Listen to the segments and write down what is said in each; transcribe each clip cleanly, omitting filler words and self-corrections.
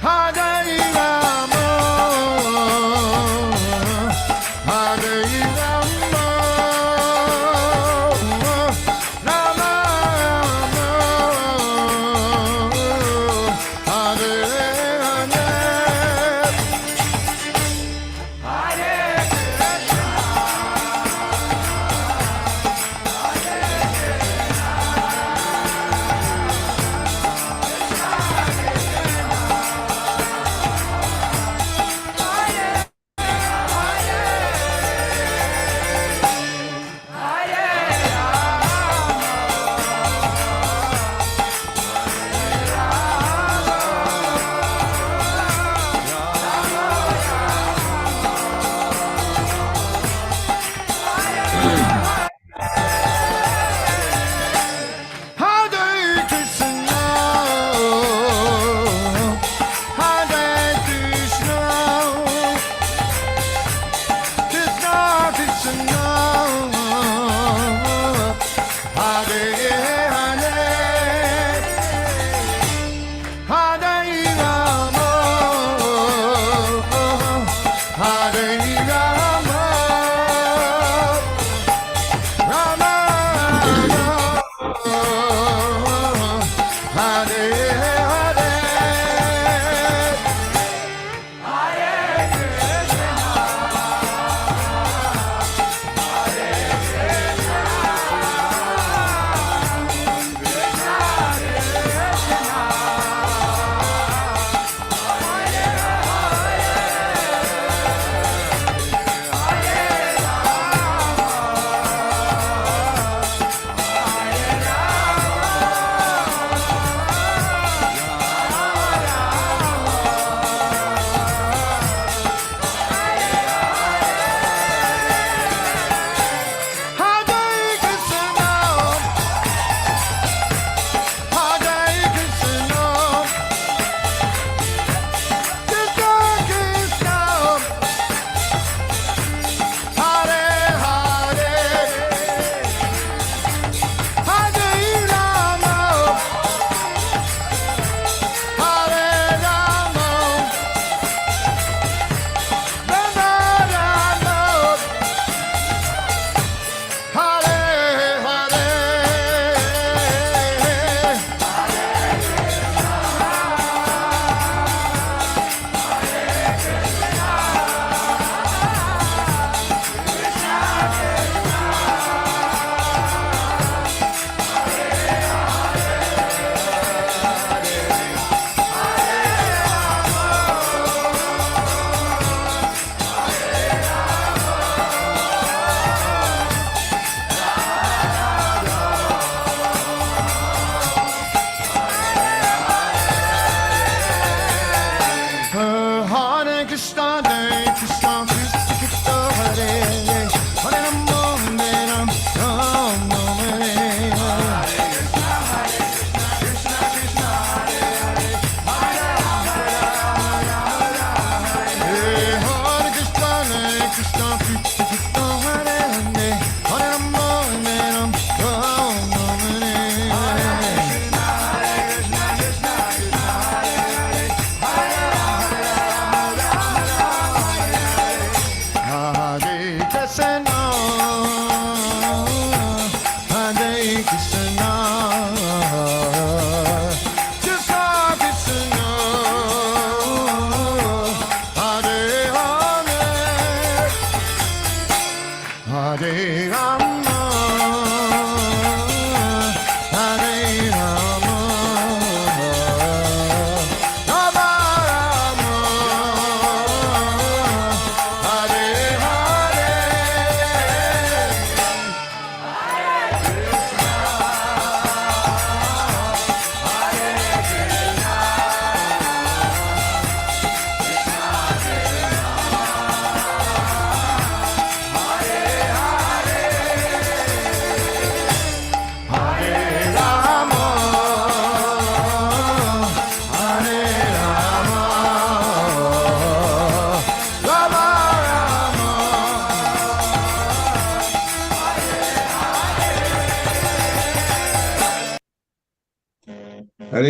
Hare Rama, Hare Rama, Rama Rama, Hare Hare.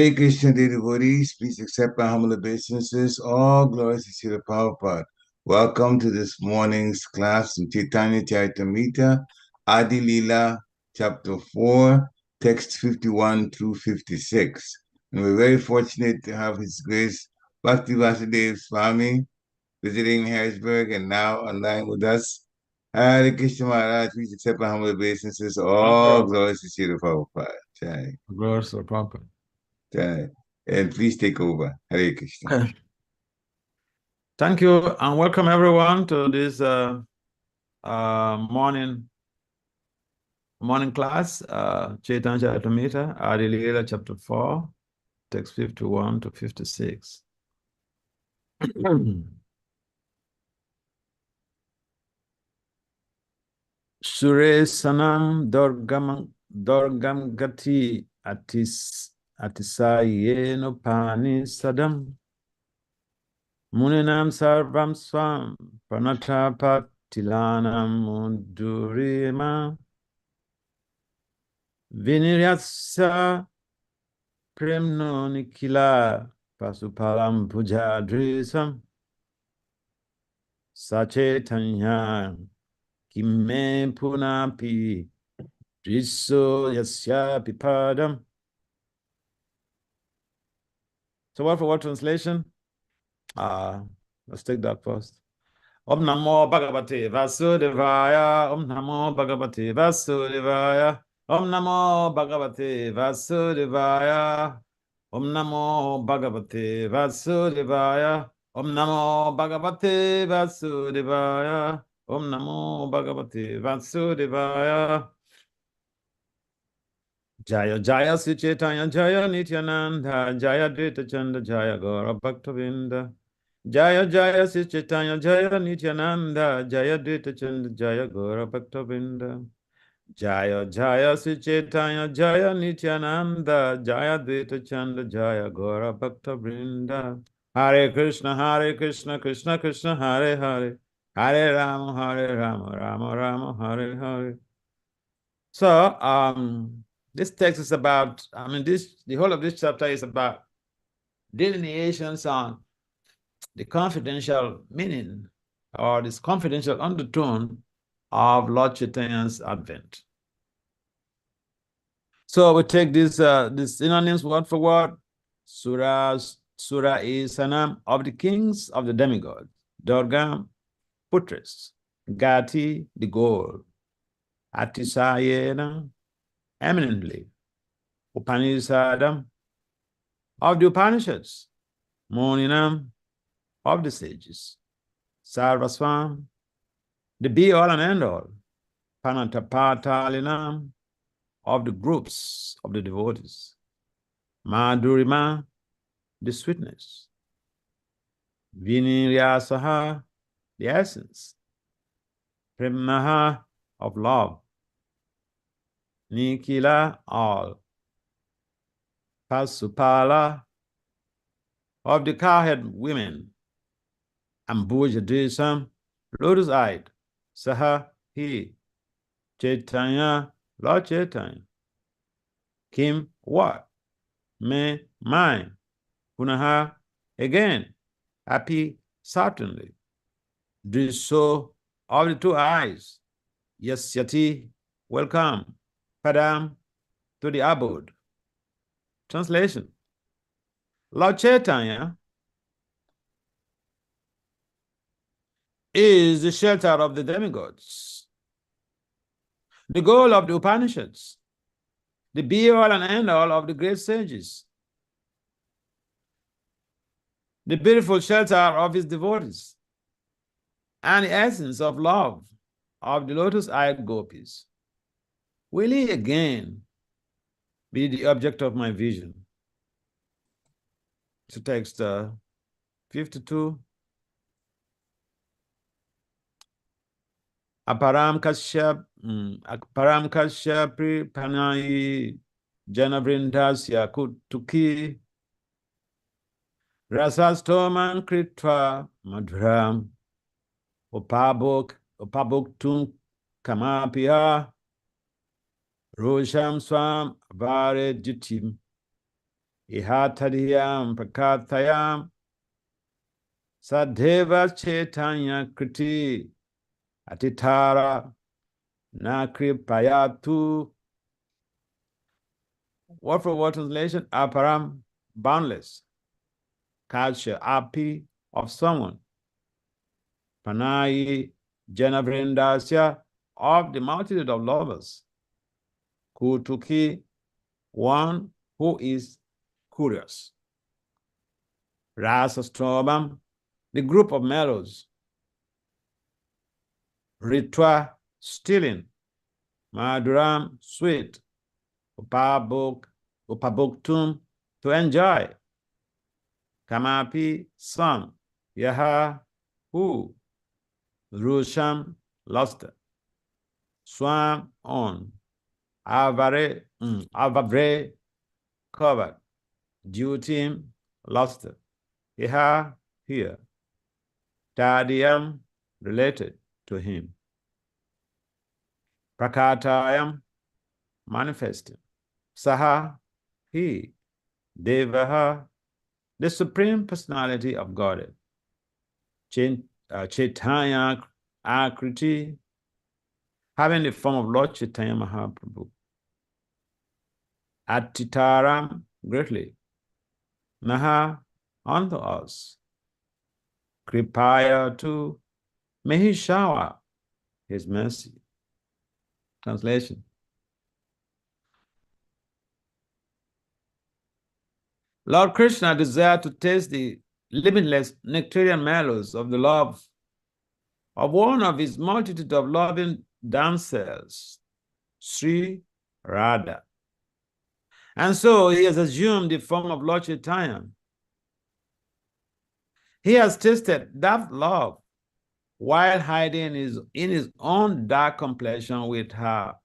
Hare Krishna, dear devotees, please accept my humble obeisances. All glories to Srila Prabhupada. Welcome to this morning's class in Chaitanya Charitamrita, Adi Lila, chapter 4, text 51 through 56. And we're very fortunate to have His Grace Bhakti Vasudeva Swami visiting Harrisburg and now online with us. Hare Krishna Maharaj, please accept my humble obeisances. All glories to Srila Prabhupada. Jai. Glories to Prabhupada. And please take over. Hare Krishna. Thank you, and welcome everyone to this morning class, Chaitanya Charitamrita, Adi Lila, chapter 4, text 51 to 56. Suresanam Dorgam Gati Atisayeno Pani Sadam Muninam Sarvam Swam Pranatapatilanam Mundurima Viniryatsa Premno Nikila Pasupalam Pujadrisam Sachetanya Kimme Punapi Driso Yasya Pipadam. So word for word translation. Let's take that first. Om Namo Bhagavate Vasudevaya. Om Namo Bhagavate Vasudevaya. Om Namo Bhagavate Vasudevaya. Om Namo Bhagavate Vasudevaya. Om Namo Bhagavate Vasudevaya. Om Namo Bhagavate Vasudevaya. Jaya Jaya Sri Chaitanya Jaya Nityananda Jaya Dvaita Chanda Jaya Gaura Bhaktavinda Jaya Jaya Sri Chaitanya Jaya Nityananda Jaya Dvaita Chanda Jaya Gaura Bhaktavinda Jaya Jaya Sri Chaitanya Jaya Nityananda Jaya Dvaita Chanda Jaya Gaura Bhaktavinda. Hare Krishna Krishna Krishna Hare Hare Hare Rama Rama Rama Hare Hare. So this text is about, the whole of this chapter is about delineations on the confidential meaning or this confidential undertone of Lord Chaitanya's advent. So we take this synonyms word for word. Sura is Sanam of the kings of the demigods. Durga, Putras. Gati, the goal. Atisayena, eminently. Upanishaddam, of the Upanishads. Moninam, of the sages. Sarvasvam, the be-all and end-all. Panatapatalinam, of the groups of the devotees. Madhurima, the sweetness. Viniryasaha, the essence. Premaha, of love. Nikila, all. Pasupala, of the cowhead women. Ambuja Desam, lotus-eyed. Saha, he. Chaitanya, Lord Chaitanya. Kim, what? Me, mine. Punaha, again. Happy, certainly. Driso, of the two eyes. Yasyati, welcome. Padam, to the abode. Translation. Lord Chaitanya is the shelter of the demigods, the goal of the Upanishads, the be-all and end-all of the great sages, the beautiful shelter of his devotees, and the essence of love of the lotus-eyed gopis. Will he again be the object of my vision? To text 52. Aparam Kashyap Pri Panayi Janavrindasya Kutuki Rasastoman Kritva Madhram Upabuktum Kamapya Rosham Swam Vare Jitim Ihatadiyam Prakathayam Sadheva Chaitanya Kriti Atitara Nakripayatu. Word for word translation, Aparam, boundless. Kalsha, api, of someone. Panayi, Janavrindasya, of the multitude of lovers. Kutuki, one who is curious. Rasastobam, the group of mellows. Ritwa, stealing. Maduram, sweet. Upabuktum, to enjoy. Kamapi, some. Yaha, who. Rusham, luster. Swam, on. Avavre, covered. Dutim, luster. Iha, here. Tadiam, related to him. Prakatayam, manifesting. Saha, he. Devaha, the Supreme Personality of Godhead. Chaitanya Akriti, having the form of Lord Chaitanya Mahaprabhu. Atitaram, greatly. Naha, unto us. Kripaya, to, may he shower his mercy. Translation. Lord Krishna desired to taste the limitless nectarian mellows of the love of one of his multitude of loving dancers, Sri Radha. And so he has assumed the form of Lord Chaitanya. He has tasted that love while hiding in his own dark complexion with her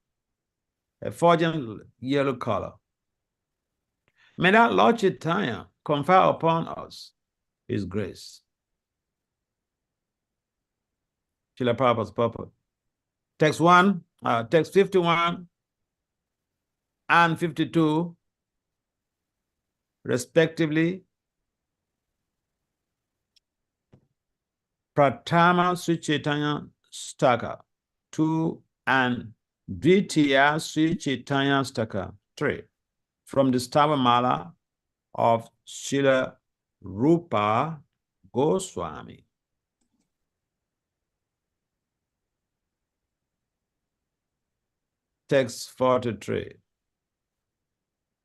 effulgent yellow color. May that Lord Chaitanya confer upon us his grace. Srila Prabhupada's purport. Text 51 and 52, respectively. Pratama Sri Chaitanya Staka 2 and Dvitiya Sri Chaitanya Staka 3 from the Stavamala of Srila Rupa Goswami. Text 43.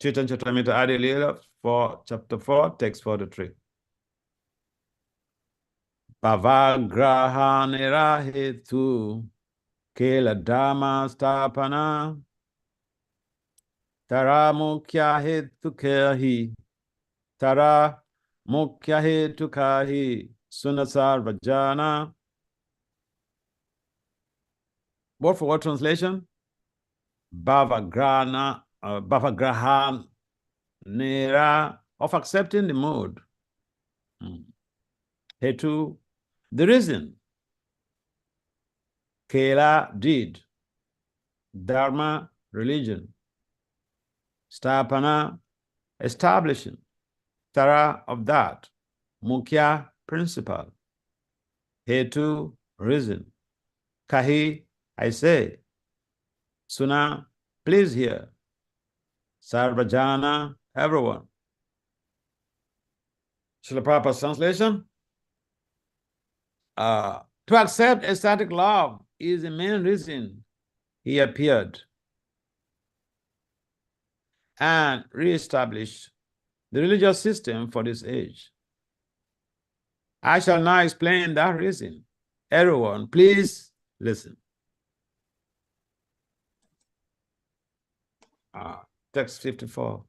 Chaitanya Charitamrita Adi Lila for chapter 4, text 43. Bhavagraha nirahetu kela dhamma stapana tara mukhya hetu kahi tara mukhya hetu kahi sunasar vajana. Word for word translation. Bhavagraha nira, of accepting the mode. Hetu, the reason. Kela, deed. Dharma, religion. Stapana, establishing. Tara, of that. Mukhya, principle. Hetu, reason. Kahi, I say. Suna, please hear. Sarvajana, everyone. Srila Prabhupada's translation. To accept ecstatic love is the main reason he appeared and re-established the religious system for this age. I shall now explain that reason. Everyone, please listen. Text 54.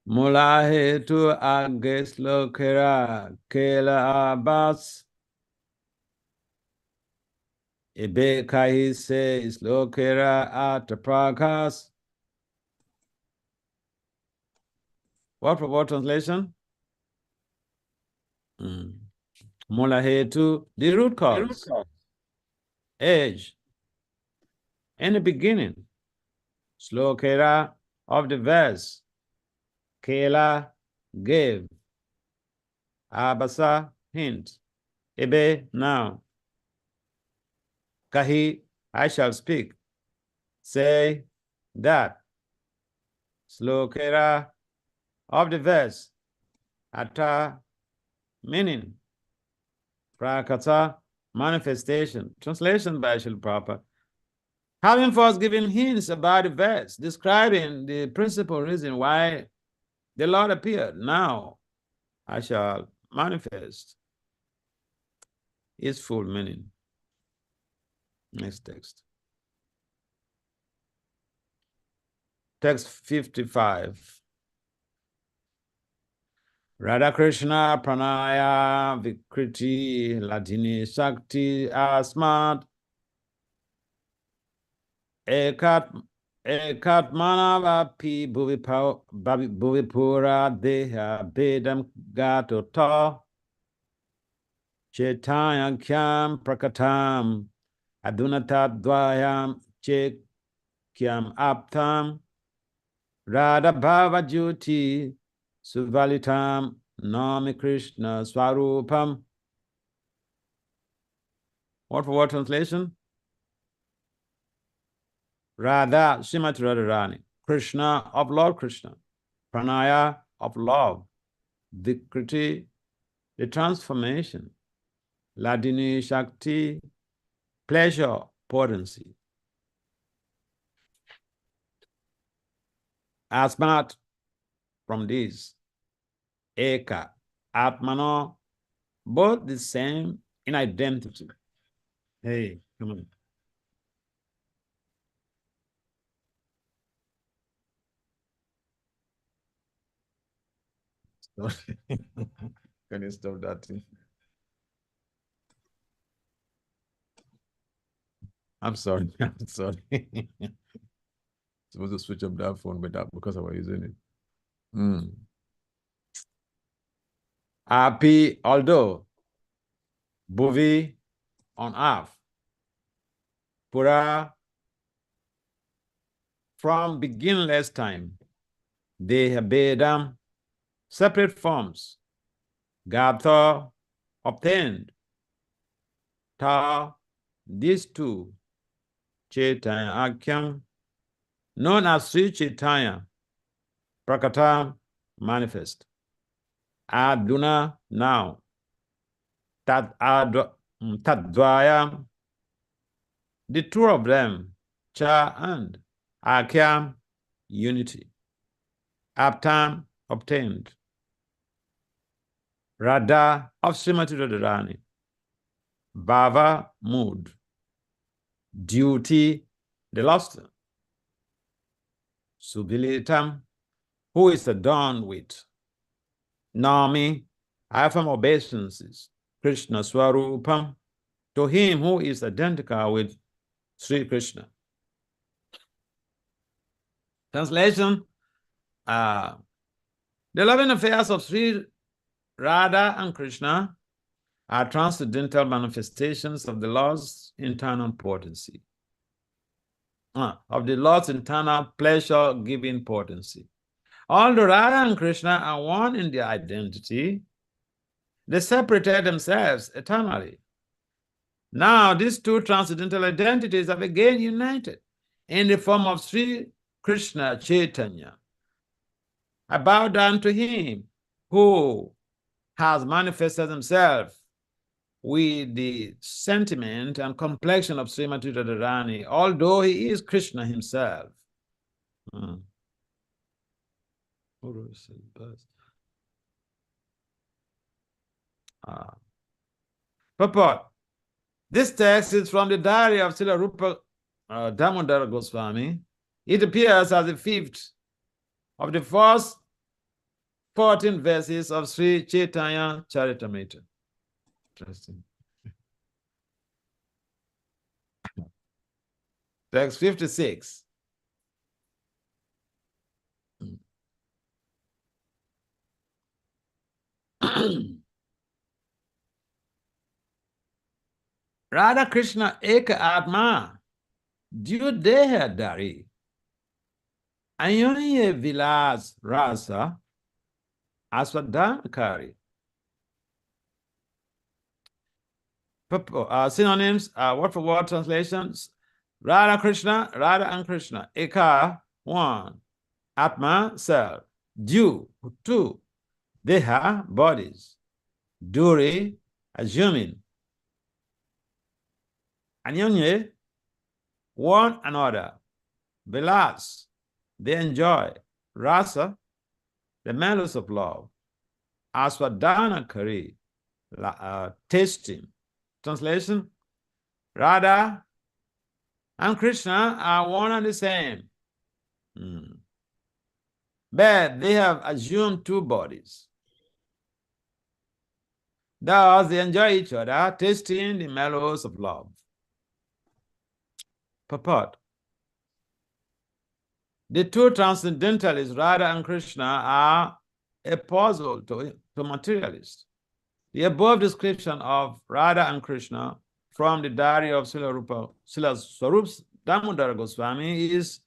Mula hetu ages lokera kela abas. Ibe kahi says lokera at prakas. Word for word translation. Mula hetu, the root cause. Age. In the beginning. Slokera of the verse. Kela gave. Abasa hint. Ebe now. Kahi I shall speak. Say that. Slokera of the verse. Ata meaning. Prakata manifestation. Translation by Srila Prabhupada. Having first given hints about the verse, describing the principal reason why the Lord appeared, now I shall manifest its full meaning. Next text. Text 55. Radha Krishna Pranaya Vikriti Ladini Shakti Asmat Ekat Manavapi Bhuvipura Deha Bedam Gato Ta Chaitanya Kyam Prakatam Adunata Dvayam Chekyam Aptam Radha Bhava Jyoti Suvalitam Nami Krishna Swarupam. Word for word translation? Radha, Srimati Radharani, Krishna of Lord Krishna, Pranaya of love, Vikriti, the transformation, Ladini Shakti, pleasure, potency. Asmat, from this, Eka, Atmano, both the same in identity. Hey, come on. Can you stop that thing? I'm sorry. I'm sorry. Supposed to switch up that phone, but that because I was using it. Happy, although Bhuvi on earth, Pura from beginningless time, they have Bedam, separate forms, Gatha obtained, Ta, these two, Chaitanya Akyam, known as Sri Chaitanya, Prakata, manifest. Aduna, now. Tadvaya, the two of them, Cha and Akyam, unity. Aptam, obtained. Radha of Srimati Radharani. Bhava, mood. Duty, the luster. Subilitam, who is adorned with. Nami, I affirm obeisances. Krishna Swarupam, to him who is identical with Sri Krishna. Translation, the loving affairs of Sri Radha and Krishna are transcendental manifestations of the Lord's internal potency, of the Lord's internal pleasure-giving potency. Although Radha and Krishna are one in their identity, they separated themselves eternally. Now, these two transcendental identities have again united in the form of Sri Krishna Chaitanya. I bow down to him who has manifested himself with the sentiment and complexion of Srimati Radharani, although he is Krishna himself. Purport. This text is from the diary of Srila Rupa Damodara Goswami. It appears as the fifth of the first 14 verses of Sri Chaitanya Charitamrita. Interesting. Text 56. Radha Krishna Ek Atma, Dieu Deha Dari, Ayonye Vilas Rasa, Aswadhankari. Synonyms, word for word translations. Radha Krishna, Radha and Krishna. Eka, one. Atma, self. Dieu, two. Deha, bodies. Duri, assuming. Anyonye, one another. Vilas, they enjoy. Rasa, the mellows of love. Aswadana Kari, tasting. Translation, Radha and Krishna are one and the same. But they have assumed two bodies. Thus, they enjoy each other, tasting the mellows of love. Purport. The two transcendentalists, Radha and Krishna, are a puzzle to materialists. The above description of Radha and Krishna from the diary of Srila Swarup Damodara Goswami is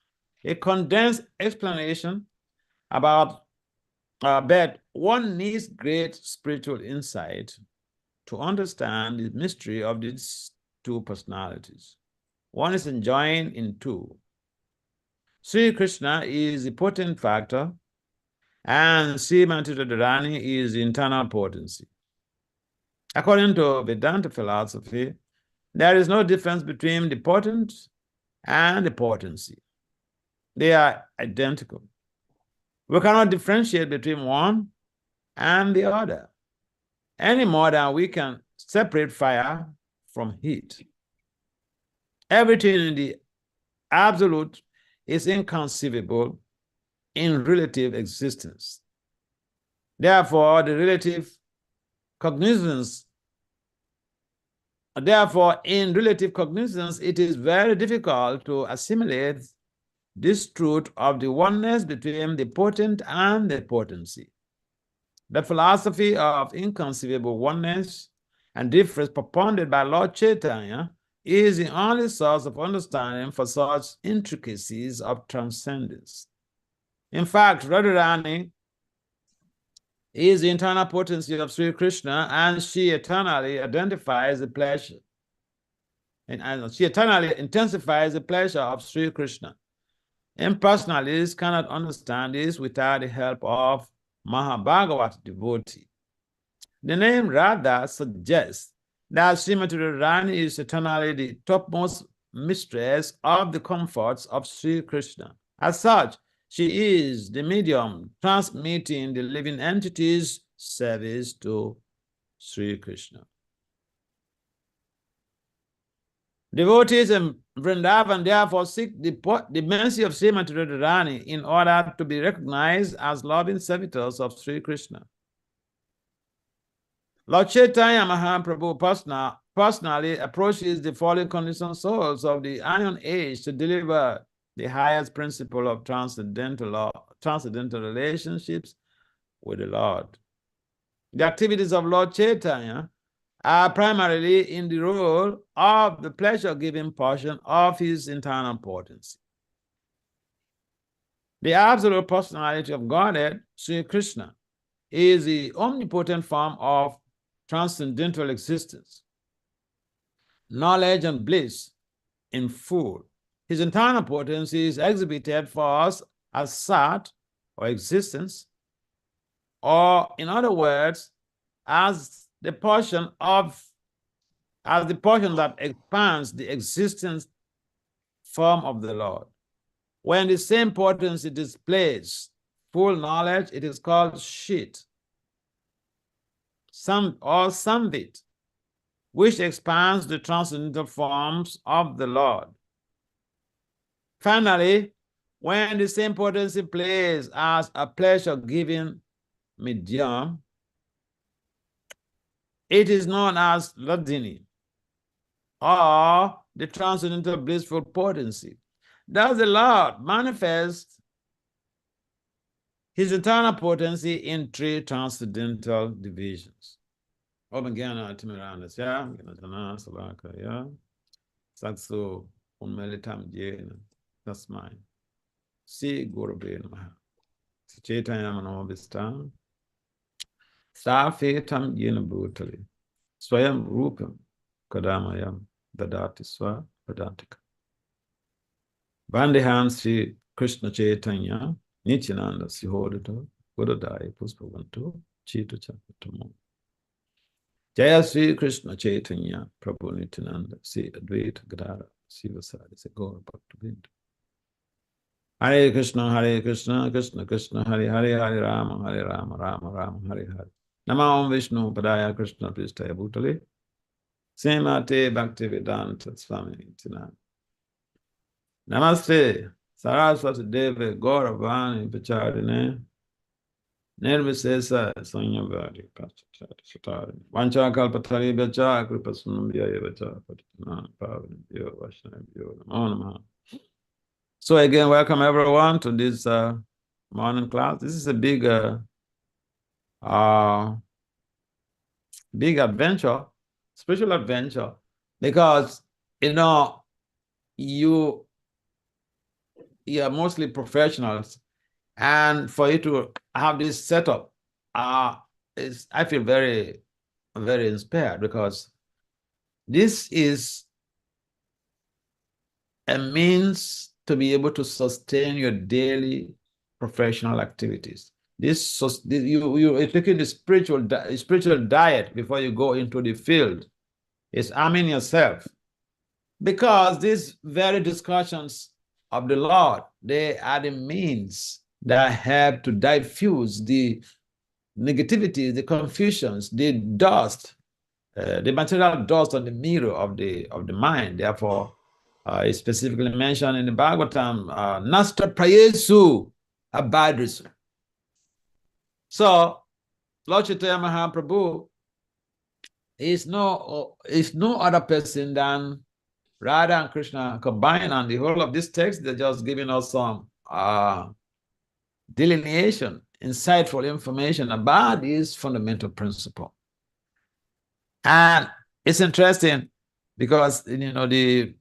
a condensed explanation about but one needs great spiritual insight to understand the mystery of these two personalities. One is enjoined in two. Sri Krishna is the potent factor, and Srimati Radharani is the internal potency. According to Vedanta philosophy, there is no difference between the potent and the potency. They are identical. We cannot differentiate between one and the other, any more than we can separate fire from heat. Everything in the absolute is inconceivable in relative existence. Therefore, in relative cognizance, it is very difficult to assimilate this truth of the oneness between the potent and the potency. The philosophy of inconceivable oneness and difference propounded by Lord Chaitanya is the only source of understanding for such intricacies of transcendence. In fact, Radharani is the internal potency of Sri Krishna, and she eternally identifies the pleasure. And she eternally intensifies the pleasure of Sri Krishna. Impersonalists cannot understand this without the help of Mahabhagavat devotee. The name Radha suggests that Srimati Radharani is eternally the topmost mistress of the comforts of Sri Krishna. As such, she is the medium transmitting the living entity's service to Sri Krishna. Devotees in Vrindavan therefore seek the mercy of Srimati Radharani in order to be recognized as loving servitors of Sri Krishna. Lord Chaitanya Mahaprabhu personally approaches the fallen conditioned souls of the Iron Age to deliver the highest principle of transcendental relationships with the Lord. The activities of Lord Chaitanya are primarily in the role of the pleasure-giving portion of his internal potency. The absolute personality of Godhead, Sri Krishna, is the omnipotent form of transcendental existence, knowledge and bliss in full. His internal potency is exhibited for us as Sat, or existence, or in other words, as the portion that expands the existence form of the Lord. When the same potency displays full knowledge, it is called Shit, Samvit, which expands the transcendental forms of the Lord. Finally, when the same potency plays as a pleasure-giving medium, it is known as Ladini, or the transcendental blissful potency. Thus the Lord manifests his internal potency in three transcendental divisions. Obengana Timirandas, Gana Salaka, Saxo, Unmelitam Jena, that's mine. See Gurubin Maha. Chaitanya Manobistan. Safetam Jena brutally. Swayam Rupam Kadamayam Dadati Swa Vedantika. Bandihan Sri Krishna Chaitanya Nityananda Sihodito Buddhadai Puspavantu Chita Chapatamo. Jaya Sri Krishna Chaitanya Prabhu Nityananda Sri Advaita Gadara Sivasadi Segora Bhakti. Hare Krishna, Krishna Krishna, Hare Hare, Hare Rama, Rama Rama, Hare Hare. Namah Vishnu Padaya Krishna Pristaya Bhutale. Semate Bhakti Vedanta Swami Nityananda. Namaste Saraswati Deve Gauravani Pacharine. Nirvisesa Sanyavadi Pachatari. Vancha Kalpatari Bacha Kripasunam Vyaya Bacha Patinan Pavani Vyo Vaishnav Vyo Namo Namaha. So again, welcome everyone to this morning class. This is a big adventure, spiritual adventure, because you are mostly professionals, and for you to have this setup, I feel very, very inspired, because this is a means to be able to sustain your daily professional activities. You're taking the spiritual diet before you go into the field. It's arming yourself, because these very discussions of the Lord, they are the means that help to diffuse the negativity, the confusions, the dust, the material dust on the mirror of the mind. Therefore, it's specifically mentioned in the Bhagavatam, Nasta Prayesu Abadrisu. So, Lord Chaitanya Mahaprabhu is no other person than Radha and Krishna combined, and the whole of this text, they're just giving us some delineation, insightful information about this fundamental principle. And it's interesting because, the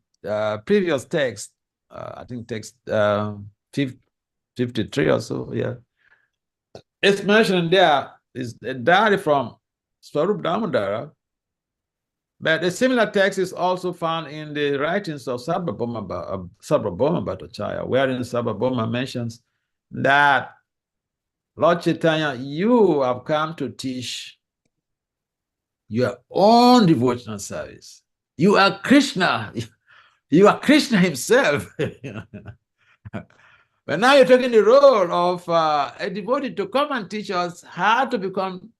previous text, I think text 53 or so, yeah, it's mentioned there is a diary from Swarup Damodara, but a similar text is also found in the writings of Sarvabhauma Bhattacharya, wherein Sarvabhauma mentions that, Lord Chaitanya, you have come to teach your own devotional service. You are Krishna. You are Krishna himself. But now you're taking the role of a devotee to come and teach us how to become,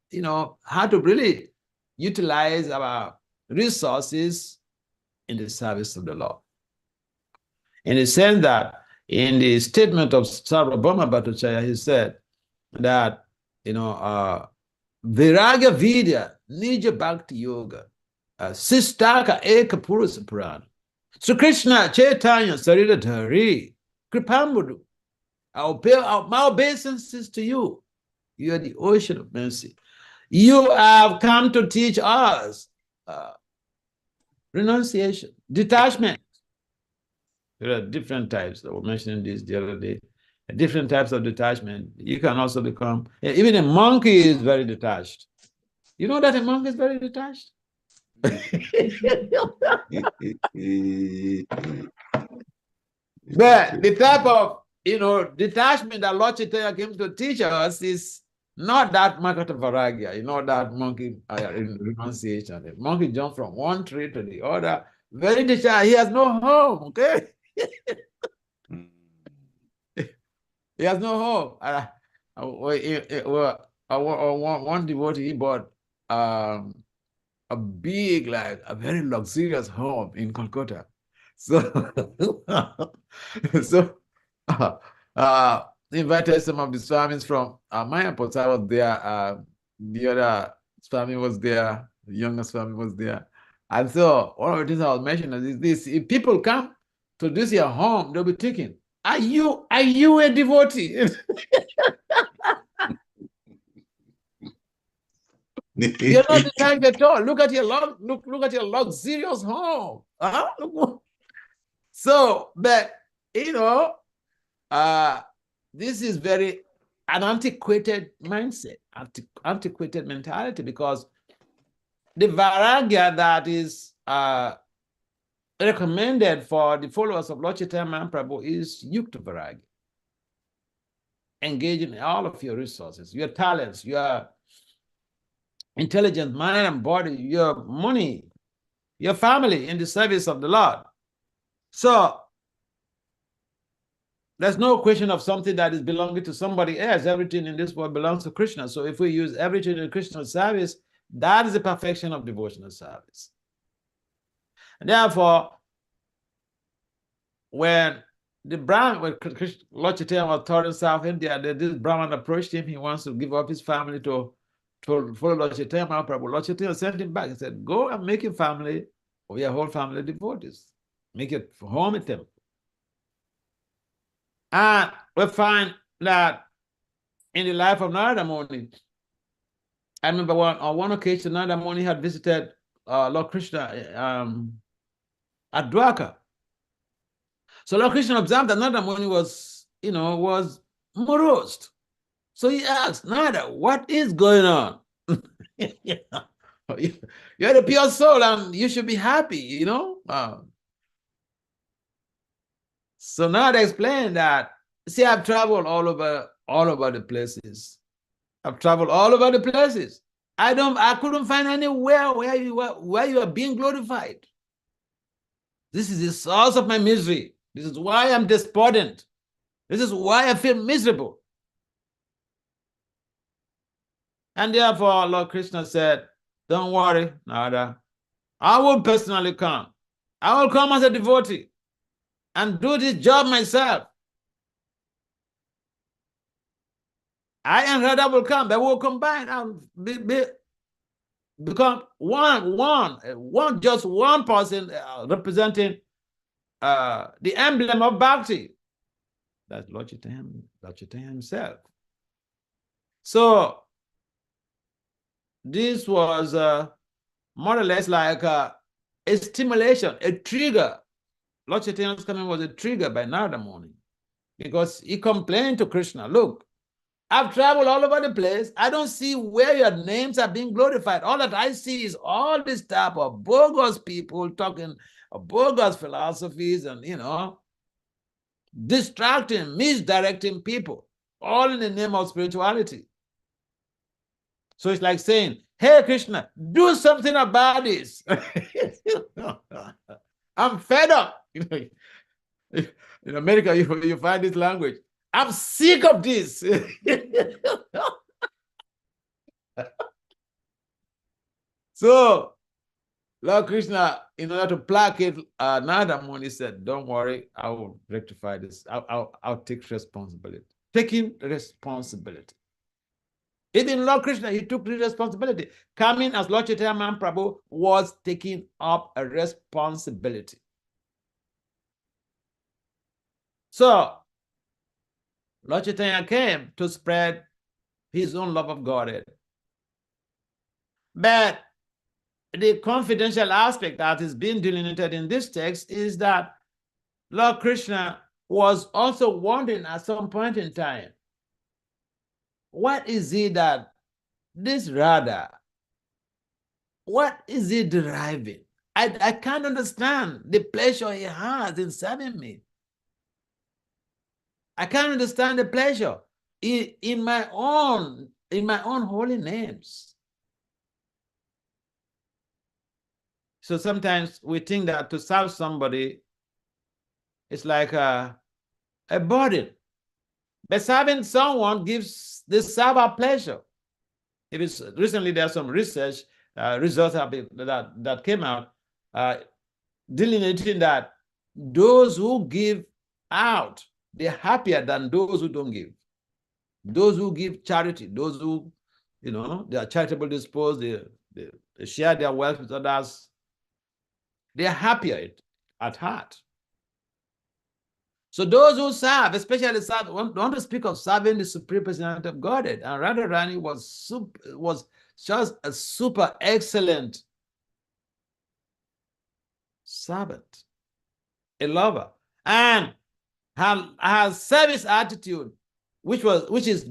how to really utilize our resources in the service of the Lord. In the sense that in the statement of Sarvabhauma Bhattacharya, he said that, Viragya Vidya Nija Bhakti Yoga Sistaka Eka Purusa Purana. So Krishna Chaitanya Sarita Dhari Kripambudu. My obeisances to you. You are the ocean of mercy. You have come to teach us renunciation, detachment. There are different types. I was mentioning this the other day. Different types of detachment. You can also become, even a monkey is very detached. You know that a monkey is very detached? But the type of, detachment that Lord Chaitanya came to teach us is not that Makata Varagya, that monkey renunciation. The monkey jumps from one tree to the other, very detached. He has no home, okay? He has no home. One devotee, he bought a big, a very luxurious home in Calcutta. So, invited some of the Swamis from Mayapur. I was there. The other Swami was there. The younger Swami was there. And so, one of the things I was mentioning is this: if people come to this your home, they'll be thinking, Are you a devotee? You're not the type at all. Look at your look at your luxurious home. So, but you know, this is very an antiquated mindset, antiquated mentality, because the vairagya that is recommended for the followers of Lord Chaitanya Mahaprabhu is yukta vairagya. Engage in all of your resources, your talents, your intelligence, mind and body, your money, your family in the service of the Lord. So there's no question of something that is belonging to somebody else. Everything in this world belongs to Krishna. So if we use everything in Krishna's service, that is the perfection of devotional service. And therefore, when Lord Chaitanya was touring South India, this Brahman approached him. He wants to give up his family to follow Lord Chaitanya Mahaprabhu. Lord Chaitanya sent him back. He said, go and make your family, or your whole family, devotees. Make your home a temple. And we find that in the life of Narada Muni, I remember on one occasion, Narada Muni had visited Lord Krishna at Dwarka. So Lord Krishna observed that Narada Muni was morose. So he asked, Narada, what is going on? You're the pure soul and you should be happy, So Narada explained that, see, I've traveled all over the places. I've traveled all over the places. I couldn't find anywhere where you are being glorified. This is the source of my misery. This is why I'm despondent. This is why I feel miserable. And therefore, Lord Krishna said, don't worry, Narada. I will personally come. I will come as a devotee and do this job myself. I and Radha will come. They will combine and become just one person representing the emblem of Bhakti. That's Lord Chaitanya himself. So this was more or less like a stimulation, a trigger. Lord Chaitanya's coming was a trigger by Narada Muni, because he complained to Krishna, look, I've traveled all over the place. I don't see where your names are being glorified. All that I see is all this type of bogus people talking bogus philosophies and, distracting, misdirecting people, all in the name of spirituality. So it's like saying, hey, Krishna, do something about this. I'm fed up. In America, you find this language. I'm sick of this. So, Lord Krishna, in order to placate Narada Muni, said, don't worry, I will rectify this. I'll take responsibility. Taking responsibility. Even Lord Krishna, he took the responsibility. Coming as Lord Chaitanya Mahaprabhu was taking up a responsibility. So, Lord Chaitanya came to spread his own love of Godhead. But the confidential aspect that is being delineated in this text is that Lord Krishna was also wondering at some point in time, what is it that this Radha, what is he deriving? I can't understand the pleasure he has in serving me. I can't understand the pleasure in my own holy names. So sometimes we think that to serve somebody is like a burden. But serving someone gives the server pleasure. Recently there's some research results that came out delineating that those who give out, they're happier than those who don't give. Those who give charity, those who, they are charitable disposed, they share their wealth with others, they are happier at heart. So those who serve, especially want to speak of serving the Supreme Personality of Godhead, and Radharani was just a super excellent servant, a lover, and her service attitude, which is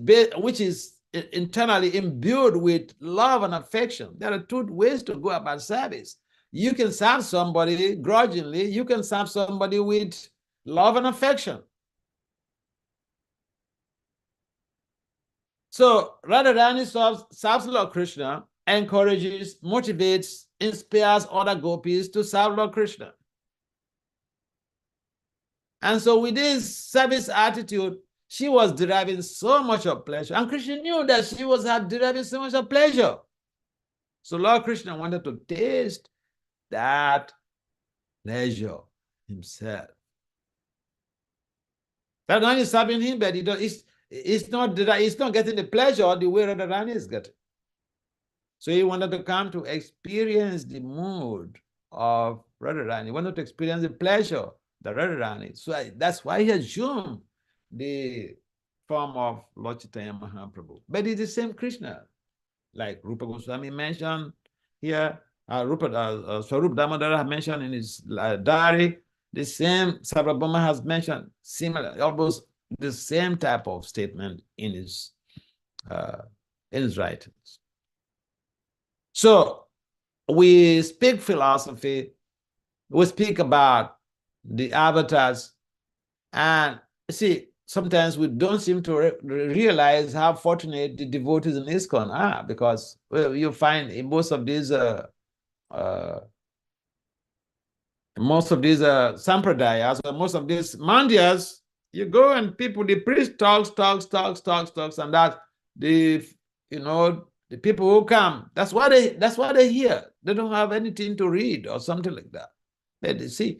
internally imbued with love and affection. There are two ways to go about service. You can serve somebody grudgingly. You can serve somebody with love and affection. So Radharani serves Lord Krishna, encourages, motivates, inspires other gopis to serve Lord Krishna. And so with this service attitude, she was deriving so much of pleasure. And Krishna knew that she was deriving so much of pleasure. So Lord Krishna wanted to taste that pleasure himself. Radharani is serving him, but it's not getting the pleasure the way Radharani is getting. So he wanted to come to experience the mood of Radharani. He wanted to experience the pleasure that Radharani. So that's why he assumed the form of Lord Chaitanya Mahaprabhu. But it's the same Krishna, like Rupa Goswami mentioned here, Swarup Damodara mentioned in his diary, the same Sarvabhauma has mentioned similar, almost the same type of statement in his writings. So we speak philosophy, we speak about the avatars, and see, sometimes we don't seem to realize how fortunate the devotees in ISKCON are, because you find in most of these sampradayas, or most of these mandyas, you go and the priest talks, and that the people who come, that's why they hear. They don't have anything to read or something like that. But you see,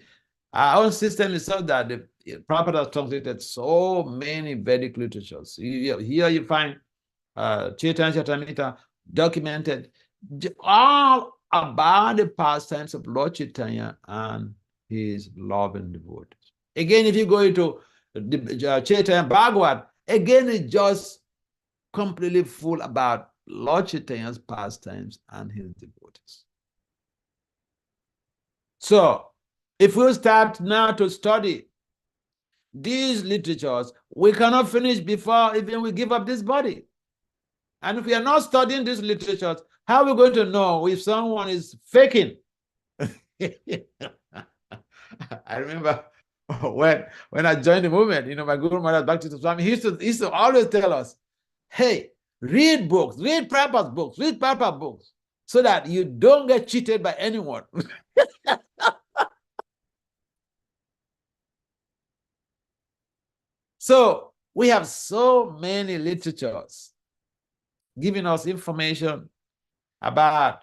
our own system is so that the Prabhupada has translated so many Vedic literatures. Here you find Chaitanya Charitamrita documented all about the pastimes of Lord Chaitanya and his loving devotees. Again, if you go into the Chaitanya Bhagavat, again, it's just completely full about Lord Chaitanya's pastimes and his devotees. So, if we start now to study these literatures, we cannot finish before even we give up this body. And if we are not studying these literatures, how are we going to know if someone is faking? I remember when I joined the movement, my Guru Maharaj Bhakti Swami, he used to always tell us, hey, read books, read Prabhupada's books, read Prabhupada's books, so that you don't get cheated by anyone. So we have so many literatures giving us information about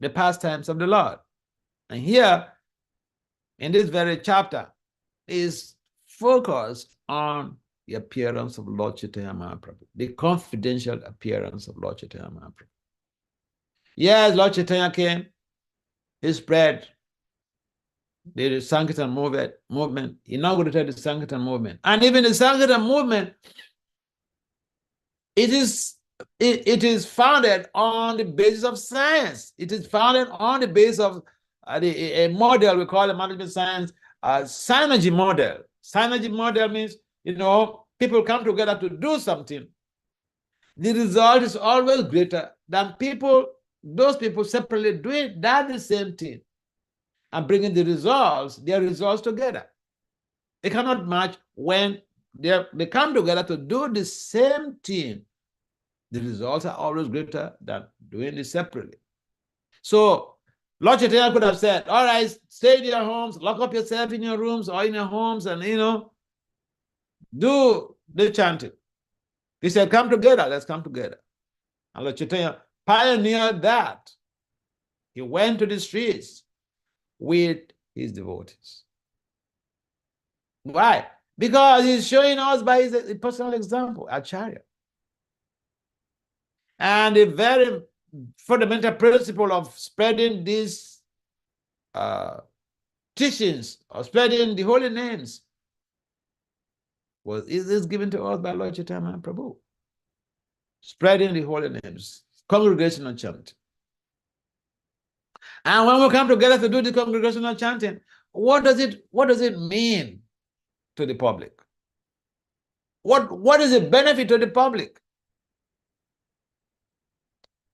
the pastimes of the Lord. And here, in this very chapter, is focused on the appearance of Lord Chaitanya Mahaprabhu, the confidential appearance of Lord Chaitanya Mahaprabhu. Yes, Lord Chaitanya came, he spread the Sankirtan movement, inaugurated the Sankirtan movement. And even the Sankirtan movement, it is founded on the basis of science. It is founded on the basis of a model we call the management science synergy model. Synergy model means, people come together to do something. The result is always greater than those people separately doing the same thing and bringing their results together. They cannot match when they come together to do the same thing. The results are always greater than doing it separately. So Lord Chaitanya could have said, all right, stay in your homes, lock up yourself in your rooms or in your homes and, do the chanting. He said, come together, let's come together. And Lord Chaitanya pioneered that. He went to the streets with his devotees. Why? Because he's showing us by his personal example, Acharya. And the very fundamental principle of spreading these teachings, or spreading the holy names, is given to us by Lord Chaitanya Mahaprabhu. spreading the holy names, congregational chanting. And when we come together to do the congregational chanting, what does it mean to the public? What is the benefit to the public?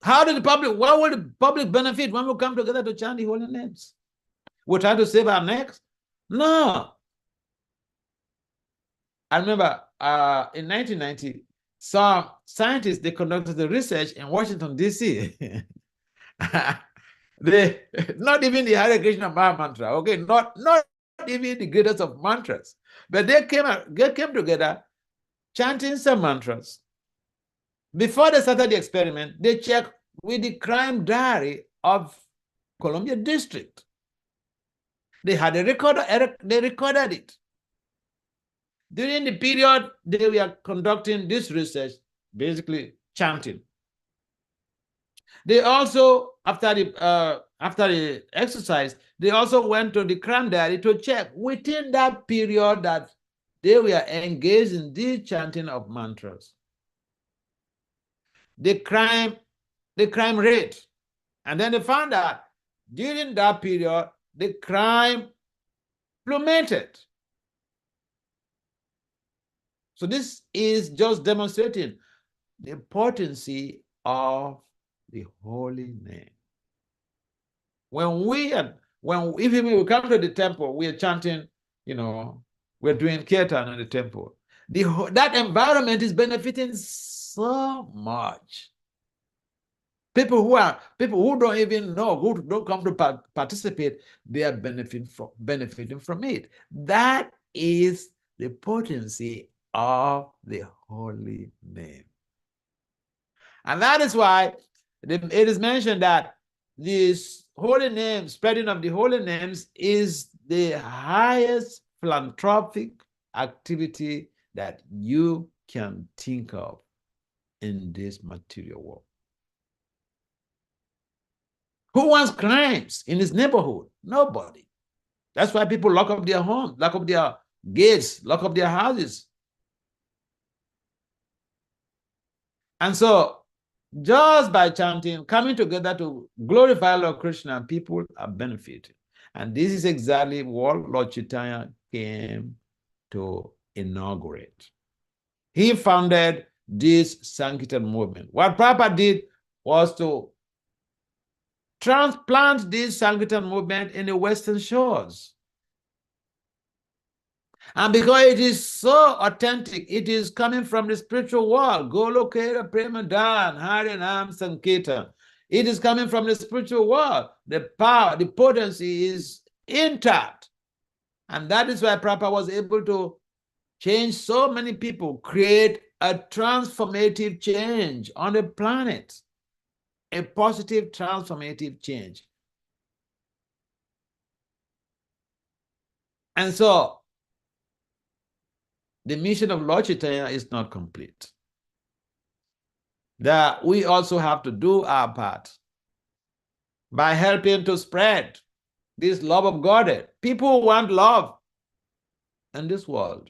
What will the public benefit when we come together to chant the holy names? We try to save our necks? No. I remember in 1990, some scientists, they conducted the research in Washington, D.C. They, not even the Hare Krishna Maha Mantra, okay, not even the greatest of mantras, but they came together chanting some mantras. Before they started the experiment, they checked with the crime diary of Columbia District. They had a recorder, they recorded it. During the period they were conducting this research, basically chanting. They also, after the exercise, they also went to the crime diary to check within that period that they were engaged in the chanting of mantras, the crime rate. And then they found out during that period, the crime plummeted. So this is just demonstrating the potency of the holy name. When we come to the temple, we are chanting, we're doing kirtan in the temple. That environment is benefiting so much. People who don't even know, who don't come to participate, they are benefiting from it. That is the potency of the holy name. And that is why it is mentioned that this holy name, spreading of the holy names, is the highest philanthropic activity that you can think of in this material world. Who wants crimes in his neighborhood? Nobody. That's why people lock up their homes, lock up their gates, lock up their houses. And so, just by chanting, coming together to glorify Lord Krishna, people are benefiting. And this is exactly what Lord Chaitanya came to inaugurate. He founded this Sankirtan movement. What Prabhupada did was to transplant this Sankirtan movement in the Western shores. And because it is so authentic, it is coming from the spiritual world. Golokera Premadan, Harinam Sankirtan. It is coming from the spiritual world. The power, the potency is intact. And that is why Prabhupada was able to change so many people, create a transformative change on the planet, a positive transformative change. And so, the mission of Lord Chaitanya is not complete. That we also have to do our part by helping to spread this love of God. People want love in this world.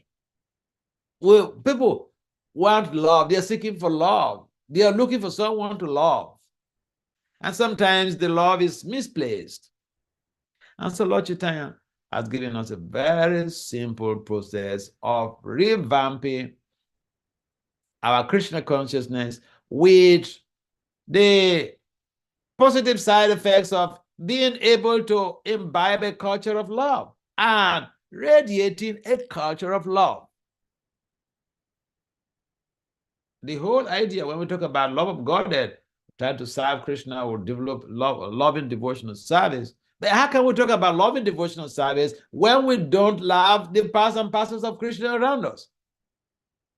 People want love. They are seeking for love. They are looking for someone to love. And sometimes the love is misplaced. And so Lord Chaitanya has given us a very simple process of revamping our Krishna consciousness with the positive side effects of being able to imbibe a culture of love and radiating a culture of love. The whole idea when we talk about love of Godhead, trying to serve Krishna or develop loving devotional service, but how can we talk about loving devotional service when we don't love the parts and parcels of Krishna around us?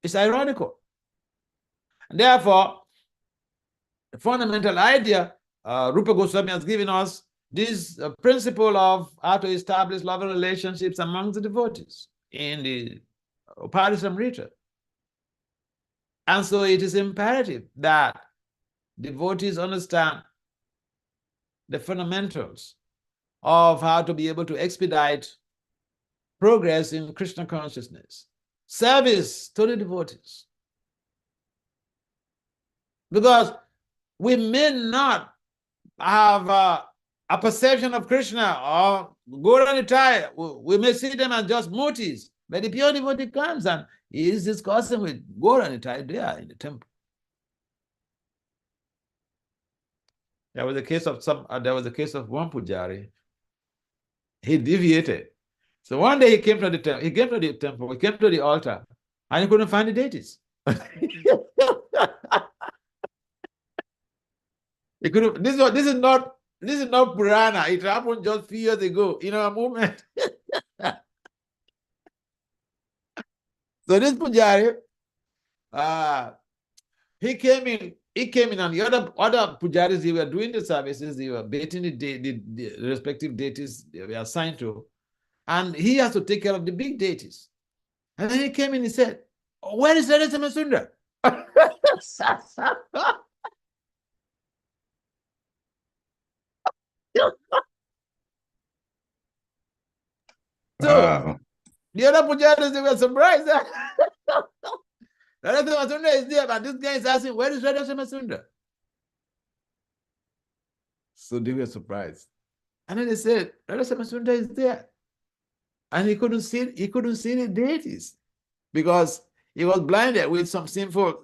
It's ironical. And therefore, the fundamental idea, Rupa Goswami has given us this principle of how to establish loving relationships among the devotees in the Upanishamrita. And so it is imperative that devotees understand the fundamentals of how to be able to expedite progress in Krishna consciousness, service to the devotees. Because we may not have a perception of Krishna or Gaura Nitai. We may see them as just mutis, but the pure devotee comes and he is discussing with Gaura Nitai there in the temple. There was a case of one pujari. He deviated. So one day he came to the temple, he came to the altar, and he couldn't find the deities. He couldn't, this is not Purana. It happened just a few years ago in our movement. So this pujari, he came in, and the other pujaris, they were doing the services, they were baiting the respective deities they were assigned to, and he has to take care of the big deities. And then he came in and said, "Where is Radha Samasundara?" So the other pujaris, they were surprised. Radha Samasundara is there, but this guy is asking, "Where is Radha Samasundara?" So they were surprised. And then they said, Radha Samasundara is there. And he couldn't see the deities because he was blinded with some sinful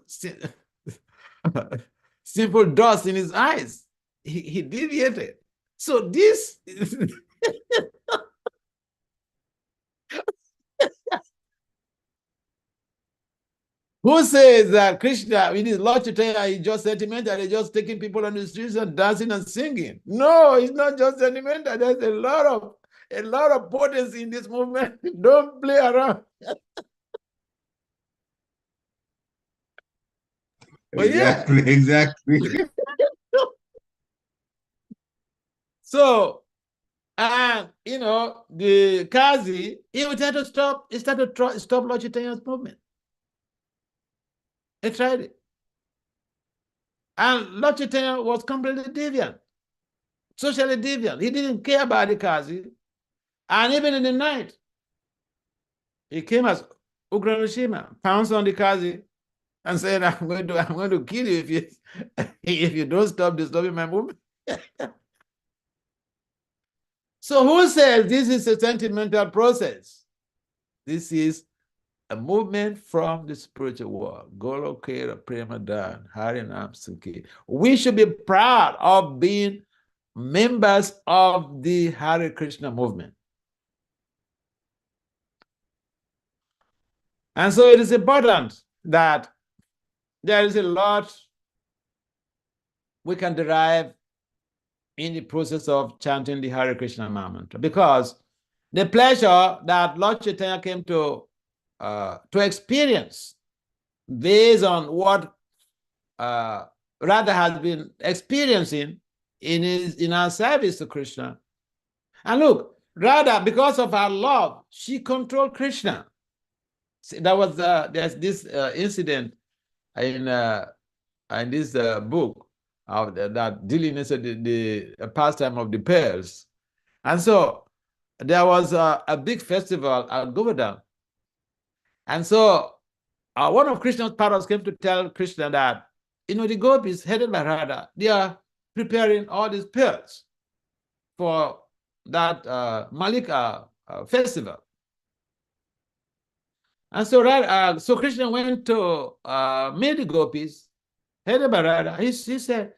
dust in his eyes. He deviated. So this who says that Krishna, in his Lord Chaitanya, is just sentimental, he's just taking people on the streets and dancing and singing? No, it's not just sentimental. There's a lot of potency in this movement. Don't play around. Exactly. So, and the Kazi, he would try to stop Lord Chaitanya's movement. He tried it. And Lord Chaitanya was completely deviant, socially deviant. He didn't care about the Kazi. And even in the night, he came as Ugra Nrsimha, pounced on the Kazi, and said, I'm going to kill you if you don't stop disturbing my movement. So who says this is a sentimental process? This is a movement from the spiritual world. Golokera Premadan, Harinam Sukhi. We should be proud of being members of the Hare Krishna movement. And so it is important that there is a lot we can derive in the process of chanting the Hare Krishna mantra, because the pleasure that Lord Chaitanya came to experience based on what Radha has been experiencing in our service to Krishna. And look, Radha, because of her love, she controlled Krishna. See, that was there's this incident in this book of that dealing with the pastime of the pearls. And so there was a big festival at Govardhan. And so one of Krishna's parrots came to tell Krishna that, the gopis headed by Radha, they are preparing all these pearls for that Malika festival. And so so Krishna went to meet the gopis, headed by Radha. He said,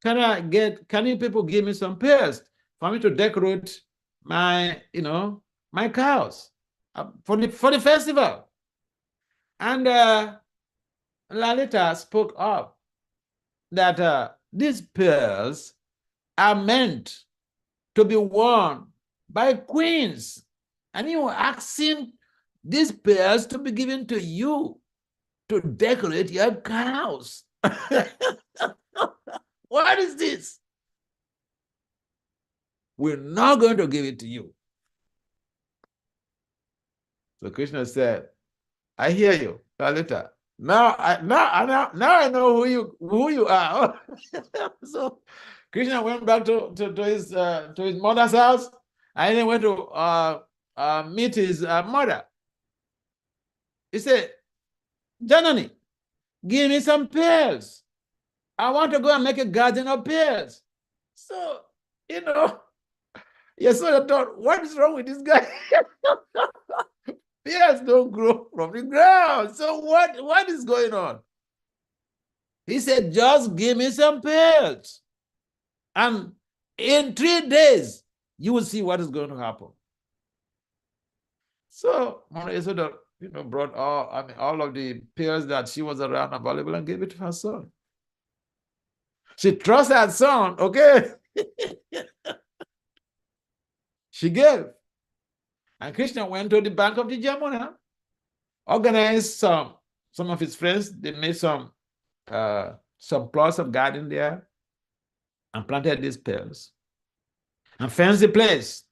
can you people give me some pearls for me to decorate my, my cows for the festival? And Lalita spoke up that these pearls are meant to be worn by queens. And you are asking these pearls to be given to you to decorate your cows. What is this? We're not going to give it to you. So Krishna said, I hear you, Lalita. Now I know who you are. So Krishna went back to his mother's house, and then went to meet his mother. He said, Janani, give me some pearls. I want to go and make a garden of pears. So, yes, so I thought, what is wrong with this guy? Pears don't grow from the ground. So what is going on? He said, just give me some pears. And in 3 days, you will see what is going to happen. So Mother Yashoda, brought all of the pears that she was around available and gave it to her son. She trusted her son, okay? She gave. And Krishna went to the bank of the Jamuna, organized some of his friends. They made some plots of garden there and planted these pears and fenced the place.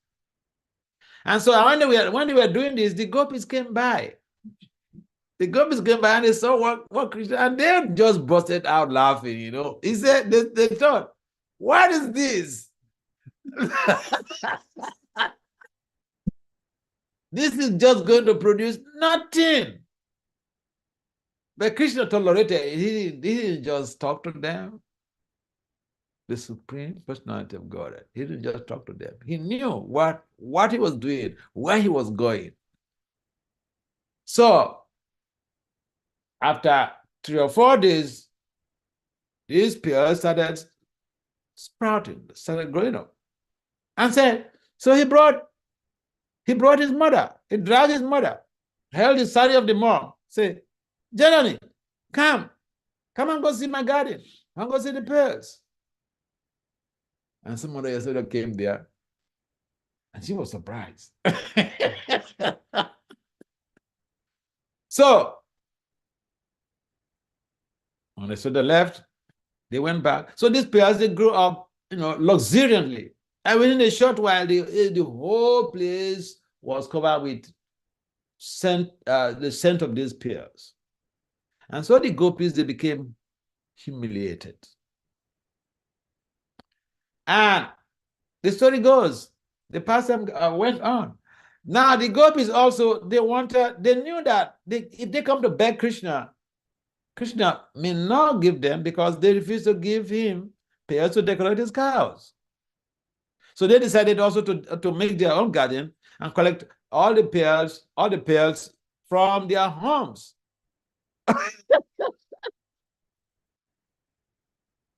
And so when they were doing this, the gopis came by. The gopis came by and they saw what Krishna, and they just busted out laughing, He said, they thought, what is this? This is just going to produce nothing. But Krishna tolerated. He didn't just talk to them. The Supreme Personality of God. He didn't just talk to them. He knew what he was doing, where he was going. So, after 3 or 4 days, these pears started sprouting, started growing up. And said, so he brought his mother. He dragged his mother, held the sari of the mom, say, Janani, come and go see my garden. Come go see the pears. And some Mother Yashoda came there, and she was surprised. So, when Yashoda left, they went back. So these pears, they grew up, luxuriantly. And within a short while, the whole place was covered with the scent of these pears. And so the gopis, they became humiliated. And the story goes, the pastime went on. Now the gopis also, they knew that if they come to beg Krishna, Krishna may not give them because they refuse to give him pears to decorate his cows. So they decided also to make their own garden and collect all the pears from their homes.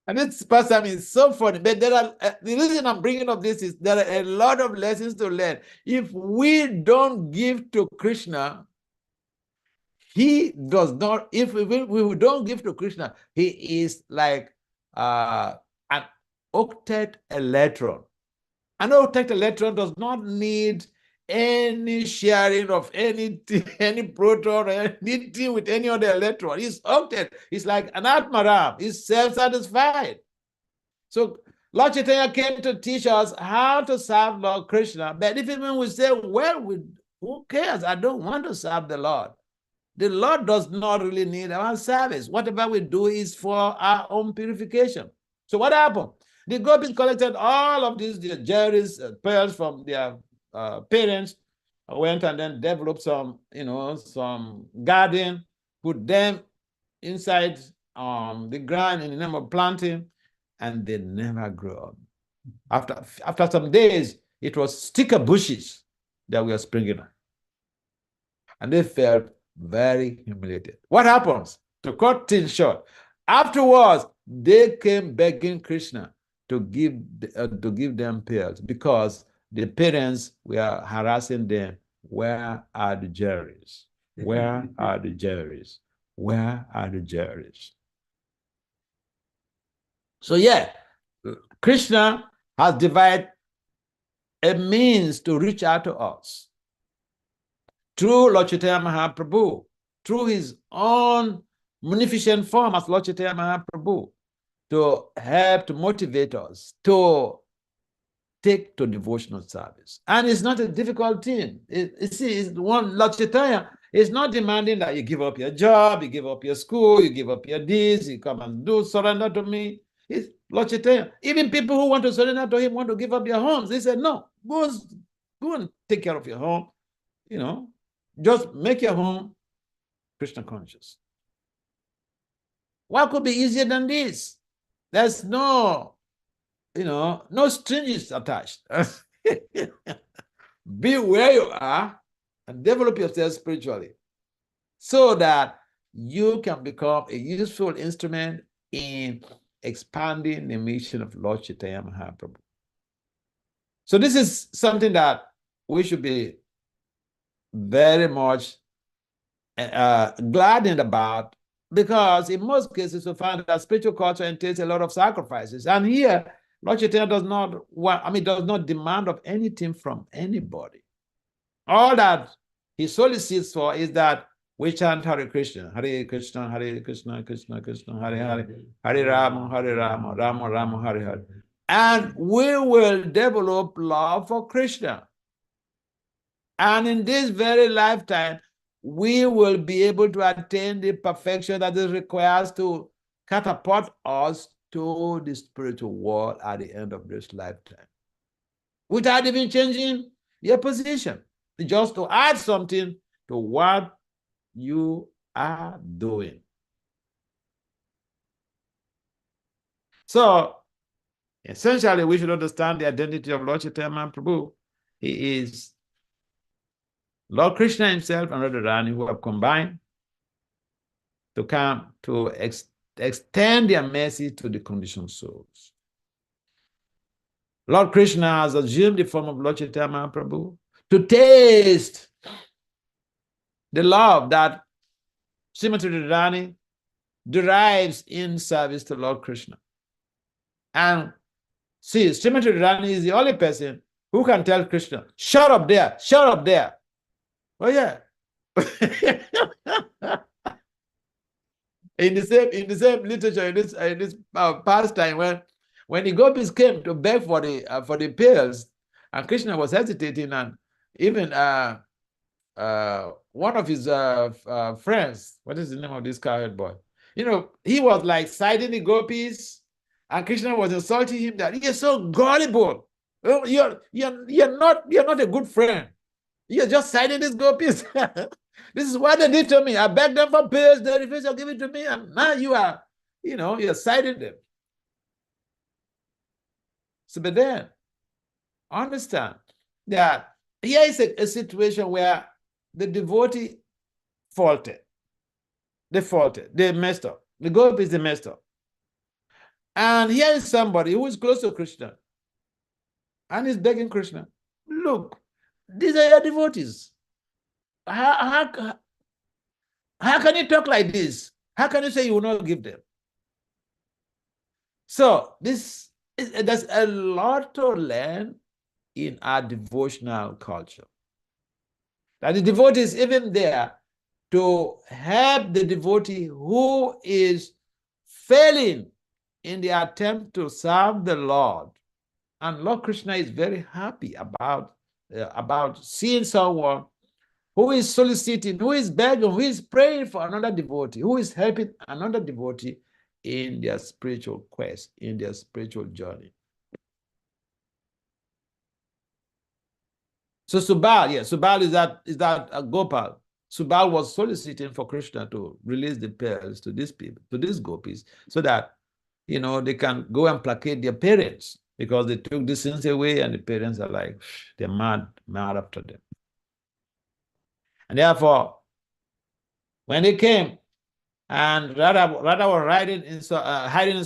And this pastime is so funny, but the reason I'm bringing up this is there are a lot of lessons to learn. If we don't give to Krishna, he does not. If we don't give to Krishna, he is like an octet electron. An octet electron does not need any sharing of any proton or anything with any other electron. He's octet. He's like an Atmaram. He's self-satisfied. So Lord Chaitanya came to teach us how to serve Lord Krishna. But if even we say, well, who cares? I don't want to serve the Lord. The Lord does not really need our service. Whatever we do is for our own purification. So what happened? The gopis collected all of these jewelries, pearls from their parents, went and then developed some garden, put them inside the ground in the name of planting, and they never grew up. After some days, it was sticker bushes that were springing up. And they felt very humiliated. What happens? To cut things short, afterwards, they came begging Krishna to give them pearls because the parents were harassing them. Where are the jewelries? Where are the jewelries? Where are the jewelries? So yeah, Krishna has divided a means to reach out to us through Lord Chaitanya Mahaprabhu, through his own munificent form as Lord Chaitanya Mahaprabhu, to help to motivate us to take to devotional service. And it's not a difficult thing. Lord Chaitanya is not demanding that you give up your job, you give up your school, you give up your deeds, you come and surrender to me. It's Lord Chaitanya. Even people who want to surrender to him want to give up their homes. They said, no, go and take care of your home. Just make your home Krishna conscious. What could be easier than this? There's no, no strings attached. Be where you are and develop yourself spiritually so that you can become a useful instrument in expanding the mission of Lord Chaitanya Mahaprabhu. So this is something that we should be very much gladdened about, because in most cases we find that spiritual culture entails a lot of sacrifices. And here, Lord Chaitanya does not demand of anything from anybody. All that he solicits for is that we chant Hare Krishna, Hare Krishna, Hare Krishna, Krishna Krishna, Hare Hare, Hare Rama, Rama Rama, Hare Hare. And we will develop love for Krishna. And in this very lifetime, we will be able to attain the perfection that is required to catapult us to the spiritual world at the end of this lifetime, without even changing your position, just to add something to what you are doing. So, essentially, we should understand the identity of Lord Chaitanya Mahaprabhu. He is Lord Krishna himself and Radharani, who have combined to come to extend their mercy to the conditioned souls. Lord Krishna has assumed the form of Lord Chaitanya Mahaprabhu to taste the love that Srimati Radharani derives in service to Lord Krishna. And see, Srimati Radharani is the only person who can tell Krishna, shut up there, shut up there. Oh yeah. in the same literature, in this pastime, when the gopis came to beg for the pearls, and Krishna was hesitating, and even one of his friends, what is the name of this cowherd boy? He was like siding the gopis, and Krishna was insulting him that you're so gullible. You're not a good friend. You're just siding these gopis. This is what they did to me. I begged them for pearls, they refused to give it to me, and now you are, you're siding them. So, but then, understand that here is a situation where the devotee faulted. They faulted. They messed up. The gopis, they messed up. And here is somebody who is close to Krishna, and is begging Krishna, look, these are your devotees. How can you talk like this? How can you say you will not give them? So there's a lot to learn in our devotional culture. That the devotee is even there to help the devotee who is failing in the attempt to serve the Lord. And Lord Krishna is very happy about seeing someone who is soliciting, who is begging, who is praying for another devotee, who is helping another devotee in their spiritual quest, in their spiritual journey. So Subal is that Gopal. Subal was soliciting for Krishna to release the pearls to these people, to these gopis, so that they can go and placate their parents, because they took the sins away, and the parents are like, they're mad after them. And therefore, when they came, and Radha was hiding in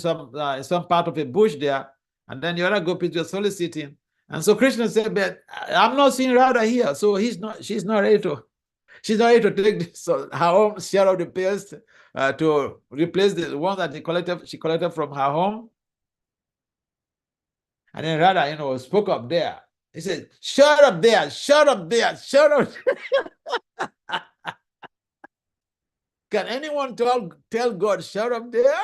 some part of a bush there, and then the other gopis were soliciting, and so Krishna said, "But I'm not seeing Radha here, so she's not ready to take this, so her own share of the pearls to replace the one that she collected from her home." And then Radha, spoke up there. He said, "Shut up there, shut up there, shut up." Can anyone tell God, shut up there?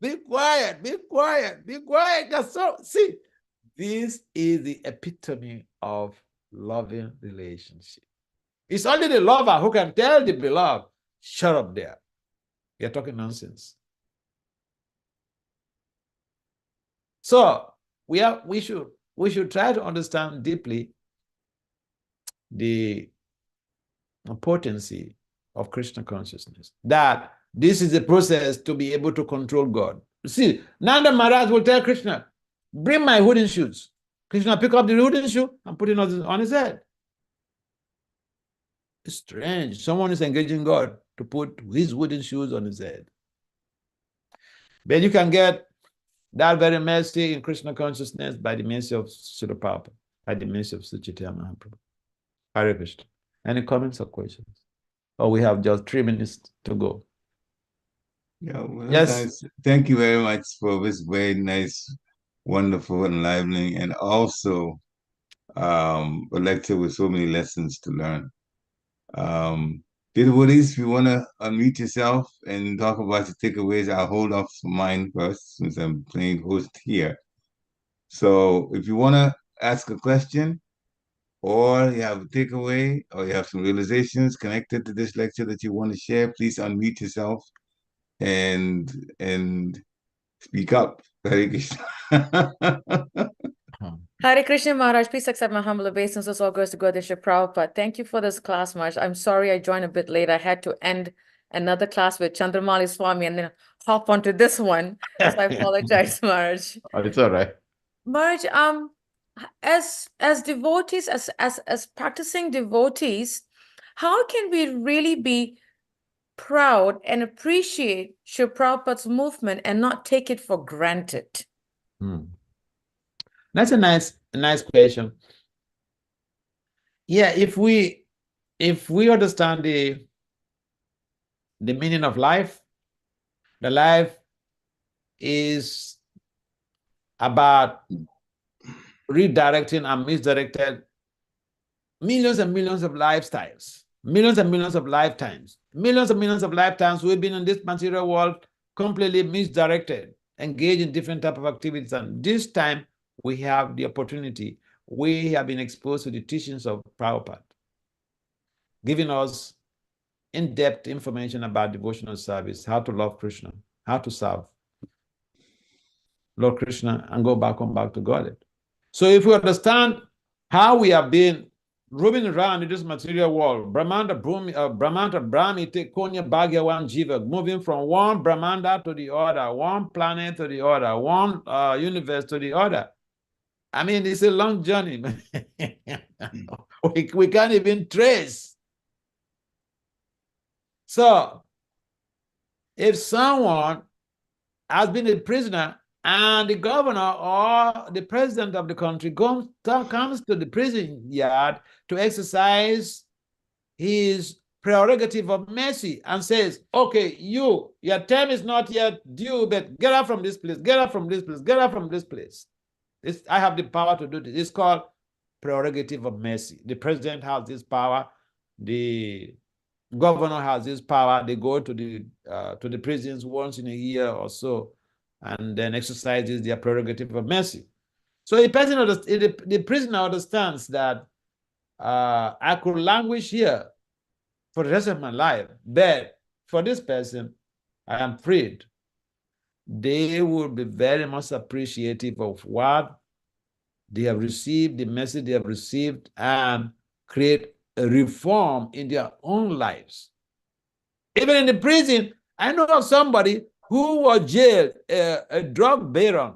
Be quiet, be quiet, be quiet. So, see, this is the epitome of loving relationship. It's only the lover who can tell the beloved, shut up there. You're talking nonsense. So we should try to understand deeply the potency of Krishna consciousness, that This is a process to be able to control God. See, Nanda Maharaj will tell Krishna, bring my wooden shoes. Krishna pick up the wooden shoe and put it on his head. It's strange. Someone is engaging God to put his wooden shoes on his head. But you can get that very mercy in Krishna consciousness by the mercy of Srila Prabhupada, by the mercy of Suchitya Mahaprabhu. Hare Krishna. Any comments or questions? Oh, we have just 3 minutes to go. Yeah, well, Yes. nice. Thank you very much for this very nice, wonderful, enlivening, and also a lecture with so many lessons to learn. Devotees, if you want to unmute yourself and talk about your takeaways, I'll hold off mine first since I'm playing host here. So if you want to ask a question, or you have a takeaway, or you have some realizations connected to this lecture that you want to share, please unmute yourself and speak up. Hare Krishna. Hare Krishna Maharaj, please accept my humble obeisance. This all goes to Gurdeshwar Prabhupada. Thank you for this class, Maharaj. I'm sorry I joined a bit late. I had to end another class with Chandramali Swami and then hop onto this one. So I apologize, Maharaj. Oh, it's all right. Maharaj, as devotees, as practicing devotees, how can we really be proud and appreciate Srila Prabhupada's movement and not take it for granted? That's a nice question. Yeah, if we understand the meaning of life, the life is about redirecting and misdirected millions and millions of lifestyles, millions and millions of lifetimes, millions and millions of lifetimes we've been in this material world completely misdirected, engaged in different type of activities, and this time we have the opportunity. We have been exposed to the teachings of Prabhupada, giving us in-depth information about devotional service, how to love Krishna, how to serve Lord Krishna and go back to Godhead. So if we understand how we have been roaming around in this material world, Brahmanda, Brahmi, Konya, Bhagyavan, Jiva, moving from one Brahmanda to the other, one planet to the other, one universe to the other. I mean, it's a long journey. we can't even trace. So, if someone has been a prisoner and the governor or the president of the country comes to the prison yard to exercise his prerogative of mercy and says, okay, your term is not yet due, but get out from this place, get out from this place, get out from this place. I have the power to do this. It's called prerogative of mercy. The president has this power. The governor has this power. They go to the prisons once in a year or so, and then exercises their prerogative of mercy. So the prisoner understands that I could languish here for the rest of my life, but for this person, I am freed. They will be very much appreciative of what they have received, the message they have received, and create a reform in their own lives. Even in the prison, I know of somebody who was jailed, a drug baron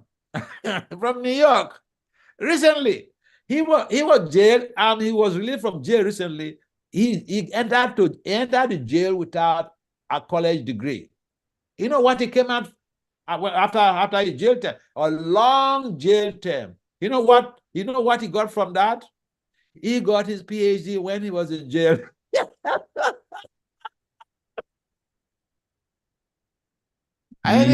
from New York. Recently, he was jailed and he was released from jail recently. He entered the jail without a college degree. You know what he came out after his jail term? A long jail term. You know what he got from that? He got his PhD when he was in jail. And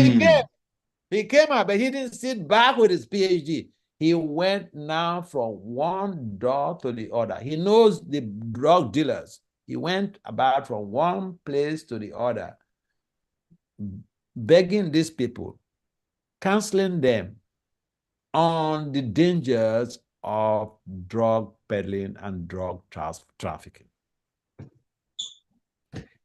he came out, but he didn't sit back with his PhD. He went now from one door to the other. He knows the drug dealers. He went about from one place to the other, begging these people, counseling them on the dangers of drug peddling and drug trafficking.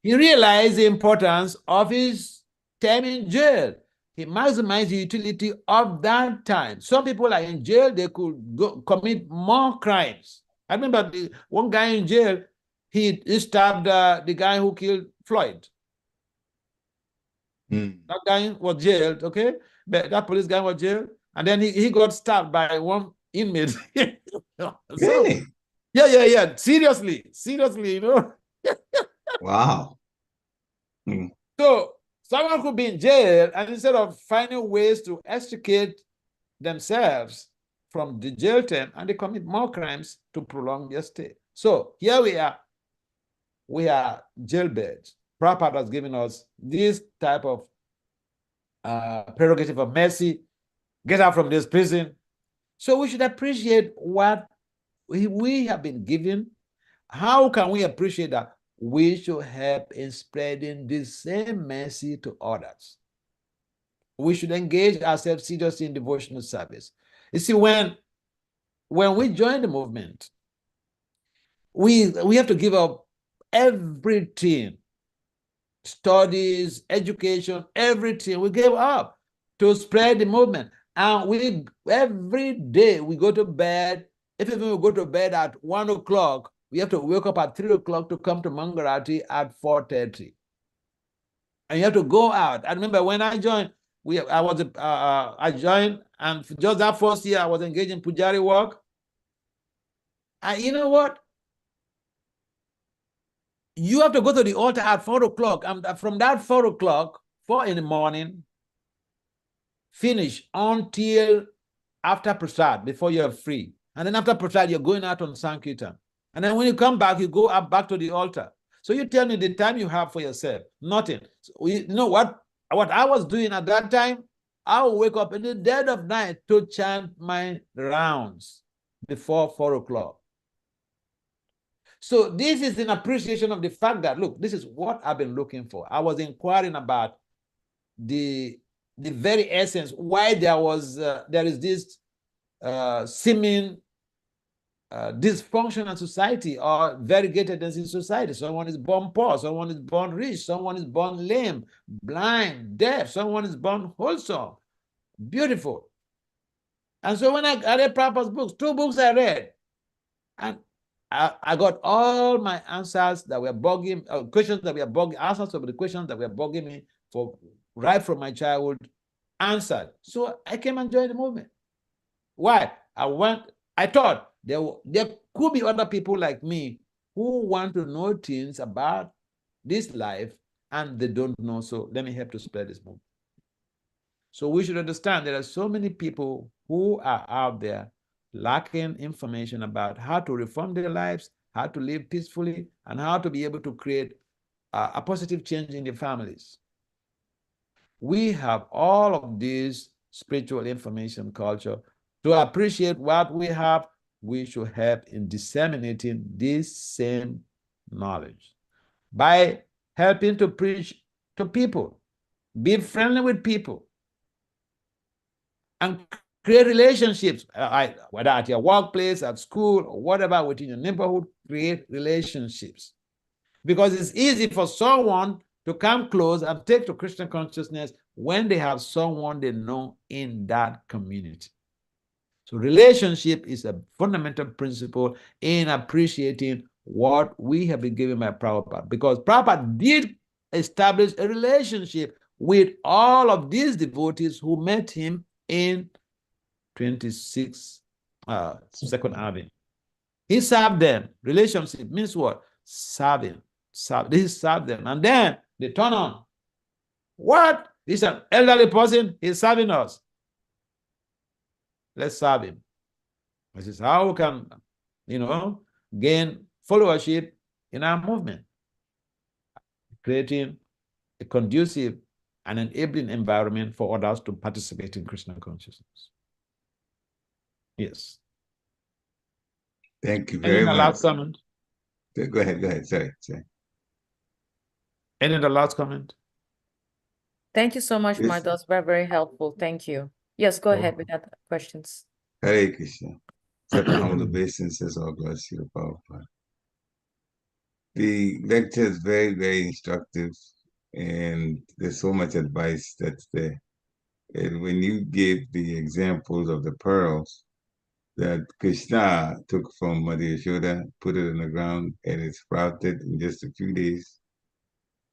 He realized the importance of his time in jail. He maximized the utility of that time. Some people are in jail, they could go commit more crimes. I remember one guy in jail, he stabbed the guy who killed Floyd. That guy was jailed, okay? But that police guy was jailed, and then he got stabbed by one inmate. So, Really? yeah. Seriously, you know. Wow. Mm. So someone could be in jail, and instead of finding ways to extricate themselves from the jail term, and they commit more crimes to prolong their stay. So here we are jailbirds. Prabhupada has given us this type of prerogative of mercy, get out from this prison. So we should appreciate what we have been given. How can we appreciate that? We should help in spreading the same mercy to others. We should engage ourselves seriously in devotional service. You see, when we join the movement, we have to give up everything, studies, education, everything. We gave up to spread the movement. And we every day we go to bed. If even we go to bed at 1 o'clock, we have to wake up at 3 o'clock to come to Mangarati at 4:30. And you have to go out. I remember when I joined, I joined, and just that first year I was engaged in Pujari work. And you know what? You have to go to the altar at 4 o'clock. And from that 4 o'clock, 4 in the morning, finish until after Prasad, before you're free. And then after Prasad, you're going out on Sankirtan. And then when you come back, you go up back to the altar. So you tell me the time you have for yourself, nothing. So you know what I was doing at that time? I would wake up in the dead of night to chant my rounds before 4 o'clock. So this is an appreciation of the fact that, look, this is what I've been looking for. I was inquiring about the very essence, why there is this seeming dysfunction in society or variegatedness in society. Someone is born poor, someone is born rich, someone is born lame, blind, deaf, someone is born wholesome, beautiful. And so when I read Prabhupada's books, 2 books I read, and I got all my answers that were bugging, questions that were bugging, answers to the questions that were bugging me for right from my childhood answered. So I came and joined the movement. Why? I thought there could be other people like me who want to know things about this life and they don't know. So let me help to spread this movement. So we should understand there are so many people who are out there lacking information about how to reform their lives, how to live peacefully, and how to be able to create a positive change in their families. We have all of this spiritual information culture. To appreciate what we have, we should help in disseminating this same knowledge by helping to preach to people, be friendly with people, and create relationships, whether at your workplace, at school, or whatever, within your neighborhood, create relationships. Because it's easy for someone to come close and take to Christian consciousness when they have someone they know in that community. So relationship is a fundamental principle in appreciating what we have been given by Prabhupada. Because Prabhupada did establish a relationship with all of these devotees who met him in 26 Second Avenue. He served them. Relationship means what? Serving. He served them. And then they turn on. What? This is an elderly person. He's serving us. Let's serve him. This is how we can, gain followership in our movement. Creating a conducive and enabling environment for others to participate in Krishna consciousness. Yes. Thank you very much. Last comment? Go ahead. Sorry. Any other last comment? Thank you so much, Mark. Those were very helpful. Thank you. Yes, go ahead with other questions. Hare Krishna. Accept my humble obeisances, all glory to the Prabhupada. The lecture is very, very instructive, and there's so much advice that's there. And when you gave the examples of the pearls that Krishna took from Mother Yashoda, put it in the ground, and it sprouted in just a few days,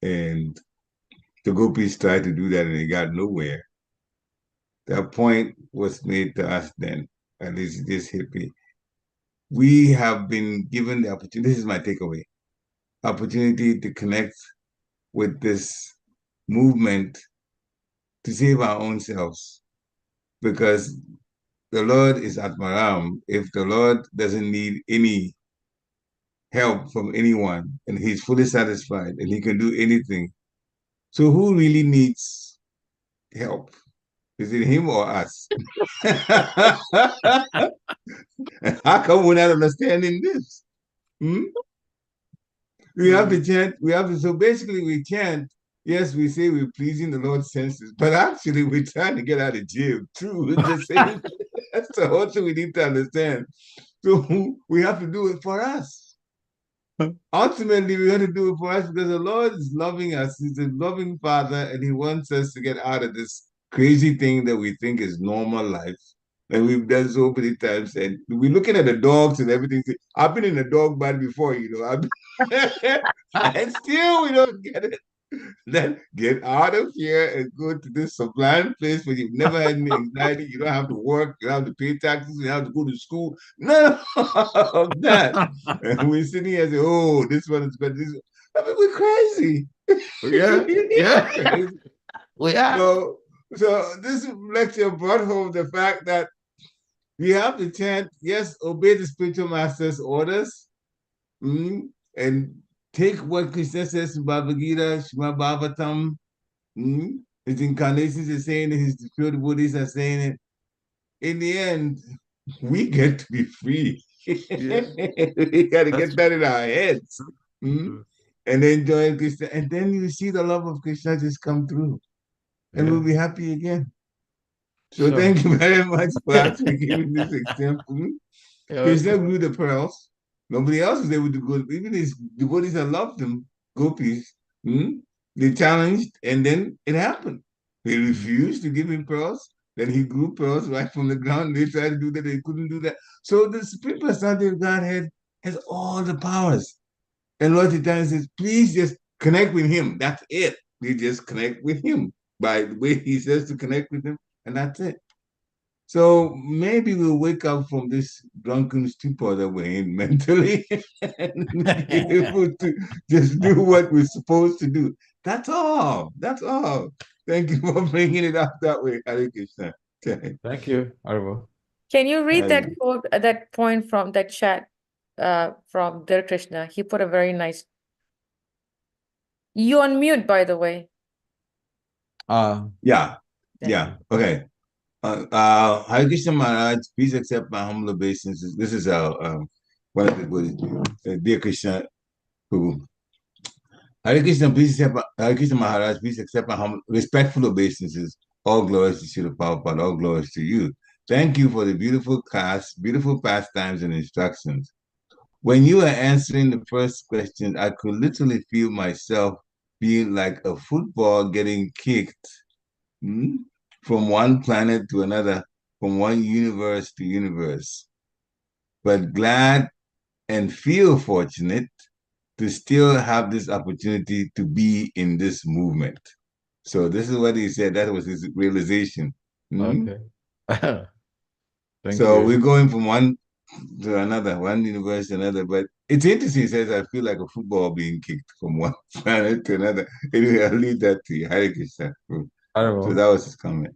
and the gopis tried to do that and they got nowhere. That point was made to us then, at least this hit me. We have been given the opportunity, this is my takeaway, opportunity to connect with this movement to save our own selves. Because the Lord is Atmaram. If the Lord doesn't need any help from anyone and he's fully satisfied and he can do anything, so who really needs help? Is it him or us? How come we're not understanding this? Hmm? We have to chant, so basically we chant, yes, we say we're pleasing the Lord's senses, but actually we're trying to get out of jail too. The same. That's the whole thing we need to understand. So we have to do it for us. Ultimately, we have to do it for us because the Lord is loving us. He's a loving Father, and He wants us to get out of this crazy thing that we think is normal life. And we've done so many times. And we're looking at the dogs and everything. I've been in a dog band before, and still we don't get it. Then get out of here and go to this sublime place where you've never had any anxiety. You don't have to work. You don't have to pay taxes. You don't have to go to school. None of that. And we're sitting here and say, oh, this one is better. I mean, we're crazy. Yeah. Crazy. We are. So this lecture brought home the fact that we have to chant, yes, obey the spiritual master's orders, and take what Krishna says in Bhagavad Gita, Shema Bhavatam, his incarnations are saying it, his pure devotees are saying it. In the end, we get to be free. We got to get that in our heads. And then join Krishna. And then you see the love of Krishna just come through. And we'll be happy again. So thank you very much for actually giving this example. Krishna grew the pearls. Nobody else was able to go. Even his devotees that loved him, gopis, they challenged, and then it happened. They refused to give him pearls. Then he grew pearls right from the ground. They tried to do that. They couldn't do that. So the Supreme Personality of Godhead has all the powers. And Lord Chaitanya says, please just connect with him. That's it. We just connect with him by the way he says to connect with him. And that's it. So maybe we'll wake up from this drunken stupor that we're in mentally and be able to just do what we're supposed to do. That's all. That's all. Thank you for bringing it up that way, Hare Krishna. Thank you, Arvo. Can you read that quote, that point from that chat from Dear Krishna? He put a very nice. You on mute, by the way. Yeah. Okay. Hare Krishna Maharaj, please accept my humble obeisances. This is one of the Dear Krishna who. Hare Krishna, Hare Krishna Maharaj, please accept my humble, respectful obeisances. All glories to Srila Prabhupada, all glories to you. Thank you for the beautiful class, beautiful pastimes and instructions. When you were answering the first question, I could literally feel myself being like a football getting kicked from one planet to another, from one universe to universe. But glad and feel fortunate to still have this opportunity to be in this movement. So this is what he said. That was his realization. Okay. So we're going from one to another, one universe to another. But it's interesting. He says, I feel like a football being kicked from one planet to another. Anyway, I'll leave that to you. Hare Krishna. So that was his comment.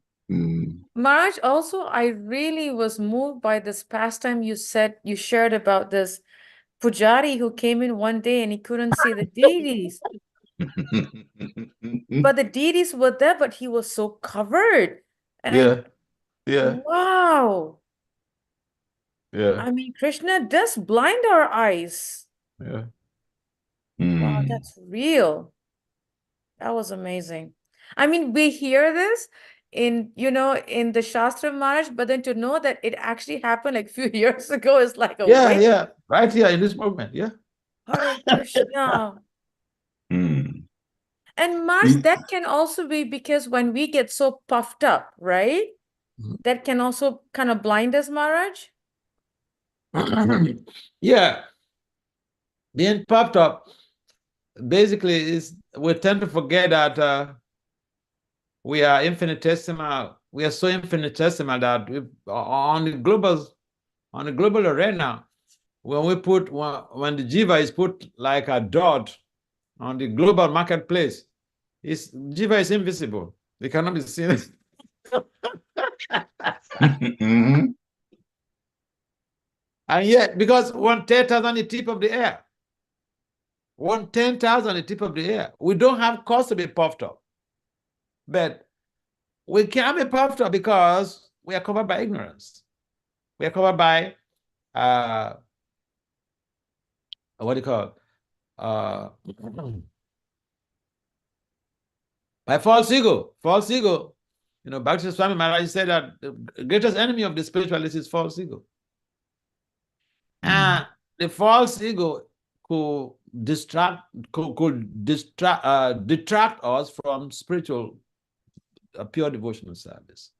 Maharaj, also, I really was moved by this pastime you shared about this Pujari who came in one day and he couldn't see the deities. But the deities were there, but he was so covered. And wow. I mean, Krishna does blind our eyes. Wow, that's real. That was amazing. I mean, we hear this in the Shastra Maharaj, but then to know that it actually happened like a few years ago is like a right here in this moment, Hare Krishna. And Maharaj, that can also be because when we get so puffed up, right? That can also kind of blind us, Maharaj? Being puffed up basically is we tend to forget that we are infinitesimal. We are so infinitesimal that on the global arena, when the jiva is put like a dot on the global marketplace, jiva is invisible. They cannot be seen. Mhm. And yet, because 1/10,000 the tip of the air, 1/10,000 the tip of the air, we don't have cause to be puffed up. But we can't be puffed up because we are covered by ignorance. We are covered by what do you call it? By false ego. False ego. You know, Bhakti Swami Maharaj said that the greatest enemy of the spiritualist is false ego. And the false ego could detract us from spiritual pure devotional service.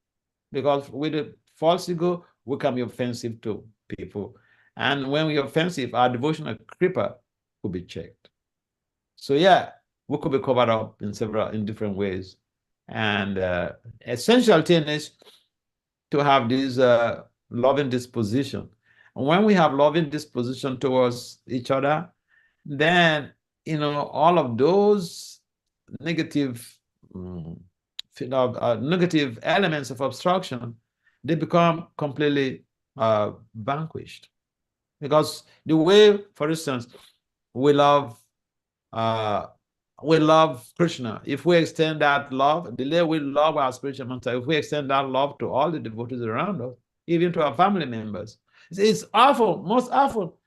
Because with the false ego, we can be offensive to people. And when we're offensive, our devotional creeper could be checked. So yeah, we could be covered up in different ways. And essential thing is to have this loving disposition. And when we have loving disposition towards each other, then all of those negative negative elements of obstruction, they become completely vanquished. Because the way, for instance, we love Krishna. If we extend that love, the way we love our spiritual mentor, if we extend that love to all the devotees around us, even to our family members, it's awful, most awful.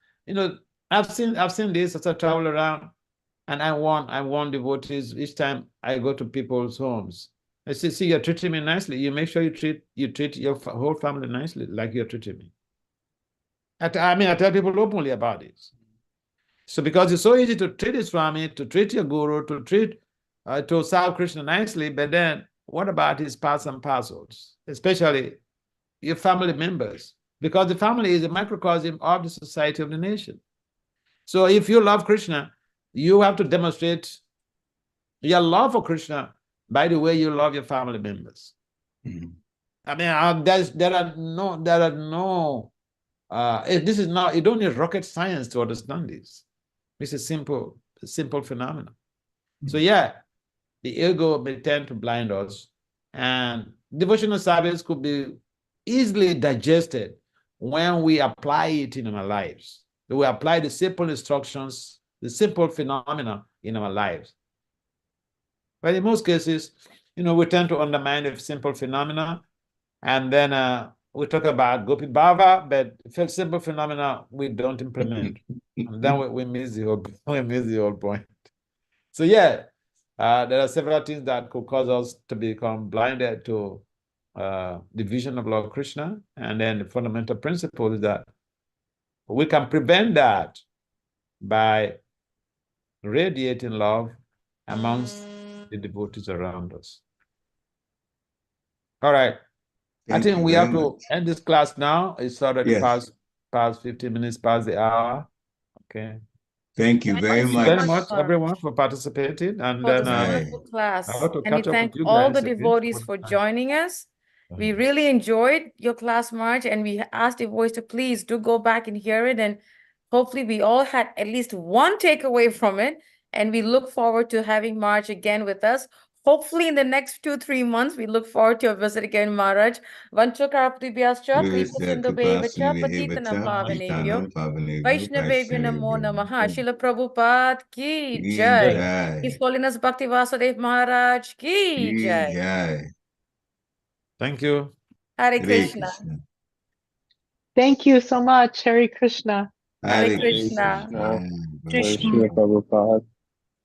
I've seen this as I travel around, and I warn devotees each time I go to people's homes. I say, see, you're treating me nicely. You make sure you treat your whole family nicely, like you're treating me. I tell people openly about this. So because it's so easy to treat a Swami, to treat your guru, to serve Krishna nicely, but then what about his parts and parcels, especially your family members? Because the family is a microcosm of the society of the nation. So if you love Krishna, you have to demonstrate your love for Krishna by the way you love your family members. Mhm. This is not, you don't need rocket science to understand this. It's a simple phenomenon. So yeah, the ego may tend to blind us, and devotional service could be easily digested when we apply it in our lives. We apply the simple instructions, the simple phenomena in our lives. But in most cases, we tend to undermine the simple phenomena, and then we talk about Gopi Bhava, but simple phenomena we don't implement. And then we miss the whole point. So yeah, there are several things that could cause us to become blinded to the vision of Lord Krishna. And then the fundamental principle is that we can prevent that by radiating love amongst the devotees around us. All right. I think we have to end this class now. It's already past 15 minutes past the hour. Okay. Thank you very much. Very much, everyone, for participating. And for then this wonderful class. I hope to And we catch up thank with you all guys the again. devotees for joining us. We really enjoyed your class, March, and we asked the voice to please do go back and hear it. And hopefully we all had at least one takeaway from it. And we look forward to having March again with us. Hopefully in the next 2-3 months, we look forward to a visit again, Maharaj. Vanchukarapatibhyascha, Kripasindhubevacha, Patitanam Pavanebhyo, Vaishnavebhyo Namo Namaha, Srila Prabhupada Ki Jai. His Holiness Bhakti Vasudeva Maharaj Ki Jai. Thank you. Hare Krishna. Thank you so much. Hare Krishna. Hare Krishna. Krishna. Krishna Prabhupada.